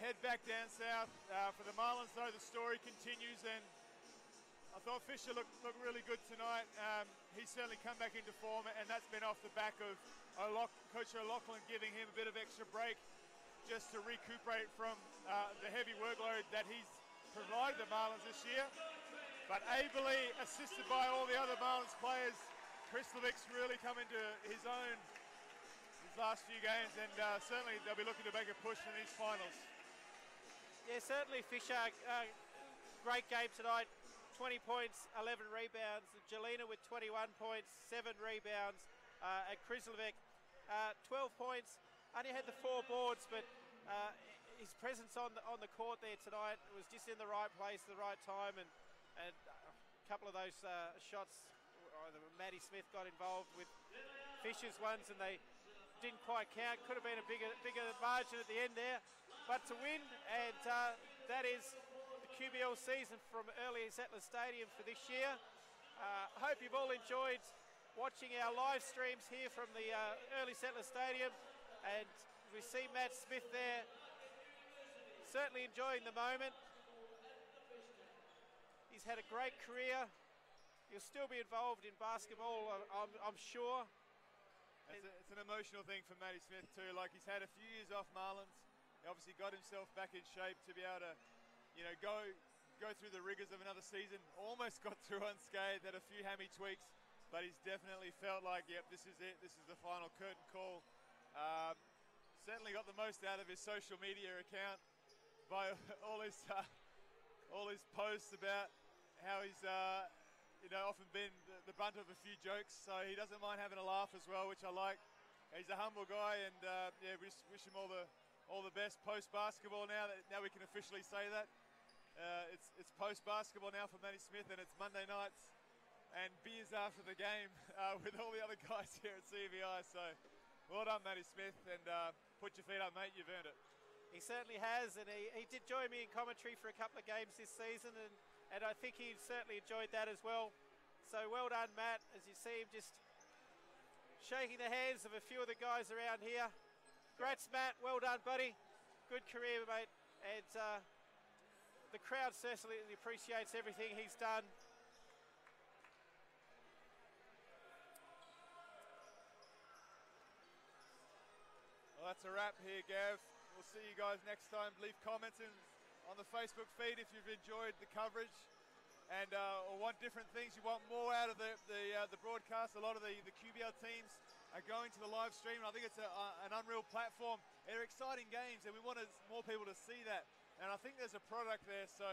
head back down south. For the Marlins, though, the story continues, and I thought Fisher looked really good tonight. He's certainly come back into form, and that's been off the back of Coach O'Loughlin giving him a bit of extra break just to recuperate from the heavy workload that he's provided the Marlins this year. But ably assisted by all the other Marlins players, Krislovic's really come into his own these last few games, and certainly they'll be looking to make a push in these finals. Yeah, certainly Fisher, great game tonight. 20 points, 11 rebounds. Jelena with 21 points, 7 rebounds. And Krislovic, 12 points. Only had the 4 boards, but his presence on the court there tonight was just in the right place at the right time. And a couple of those shots, Matty Smith got involved with Fisher's ones, and they didn't quite count. Could have been a bigger margin at the end there. But to win, and that is QBL season from Early Settlers Stadium for this year. I hope you've all enjoyed watching our live streams here from the Early Settlers Stadium, and we see Matt Smith there certainly enjoying the moment. He's had a great career. He'll still be involved in basketball, I'm sure. It's an emotional thing for Matty Smith too. Like, he's had a few years off Marlins. He obviously got himself back in shape to be able to, you know, go through the rigors of another season. Almost got through unscathed, had a few hammy tweaks, but he's definitely felt like, yep, this is it. This is the final curtain call. Certainly got the most out of his social media account by all his posts about how he's, you know, often been the brunt of a few jokes. So he doesn't mind having a laugh as well, which I like. He's a humble guy, and yeah, wish him all the best post basketball. Now we can officially say that. It's post-basketball now for Matty Smith, and it's Monday nights and beers after the game with all the other guys here at CVI. So well done, Matty Smith, and put your feet up, mate. You've earned it. He certainly has, and he did join me in commentary for a couple of games this season, and I think he certainly enjoyed that as well. So well done, Matt, as you see him just shaking the hands of a few of the guys around here. Congrats, Matt. Well done, buddy. Good career, mate. And the crowd certainly appreciates everything he's done. Well, that's a wrap here, Gav. We'll see you guys next time. Leave comments on the Facebook feed if you've enjoyed the coverage, and or want different things. You want more out of the broadcast. A lot of the QBL teams are going to the live stream, and I think it's an unreal platform. They're exciting games, and we want more people to see that. And I think there's a product there, so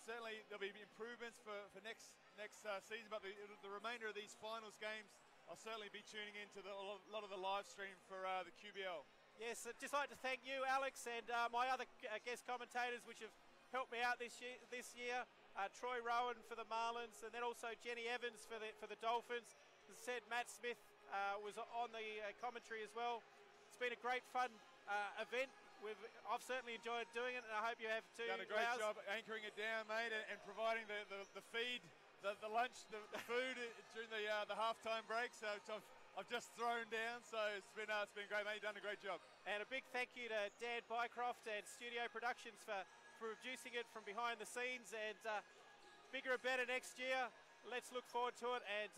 certainly there'll be improvements for next season. But the remainder of these finals games, I'll certainly be tuning into a lot of the live stream for the QBL. Yes, I'd just like to thank you, Alex, and my other guest commentators, which have helped me out this year. Troy Rowan for the Marlins, and then also Jenny Evans for the Dolphins. As I said, Matt Smith was on the commentary as well. It's been a great fun event. I've certainly enjoyed doing it, and I hope you have too. Done a great job anchoring it down, mate, and providing the feed, the lunch, the food during the halftime break. So I've just thrown down. So it's been great, mate. You've done a great job. And a big thank you to Dan Bycroft and Studio Productions for producing it from behind the scenes. And bigger and better next year. Let's look forward to it. And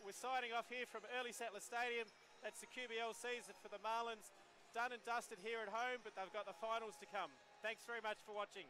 we're signing off here from Early Settler Stadium. That's the QBL season for the Marlins. Done and dusted here at home, but they've got the finals to come. Thanks very much for watching.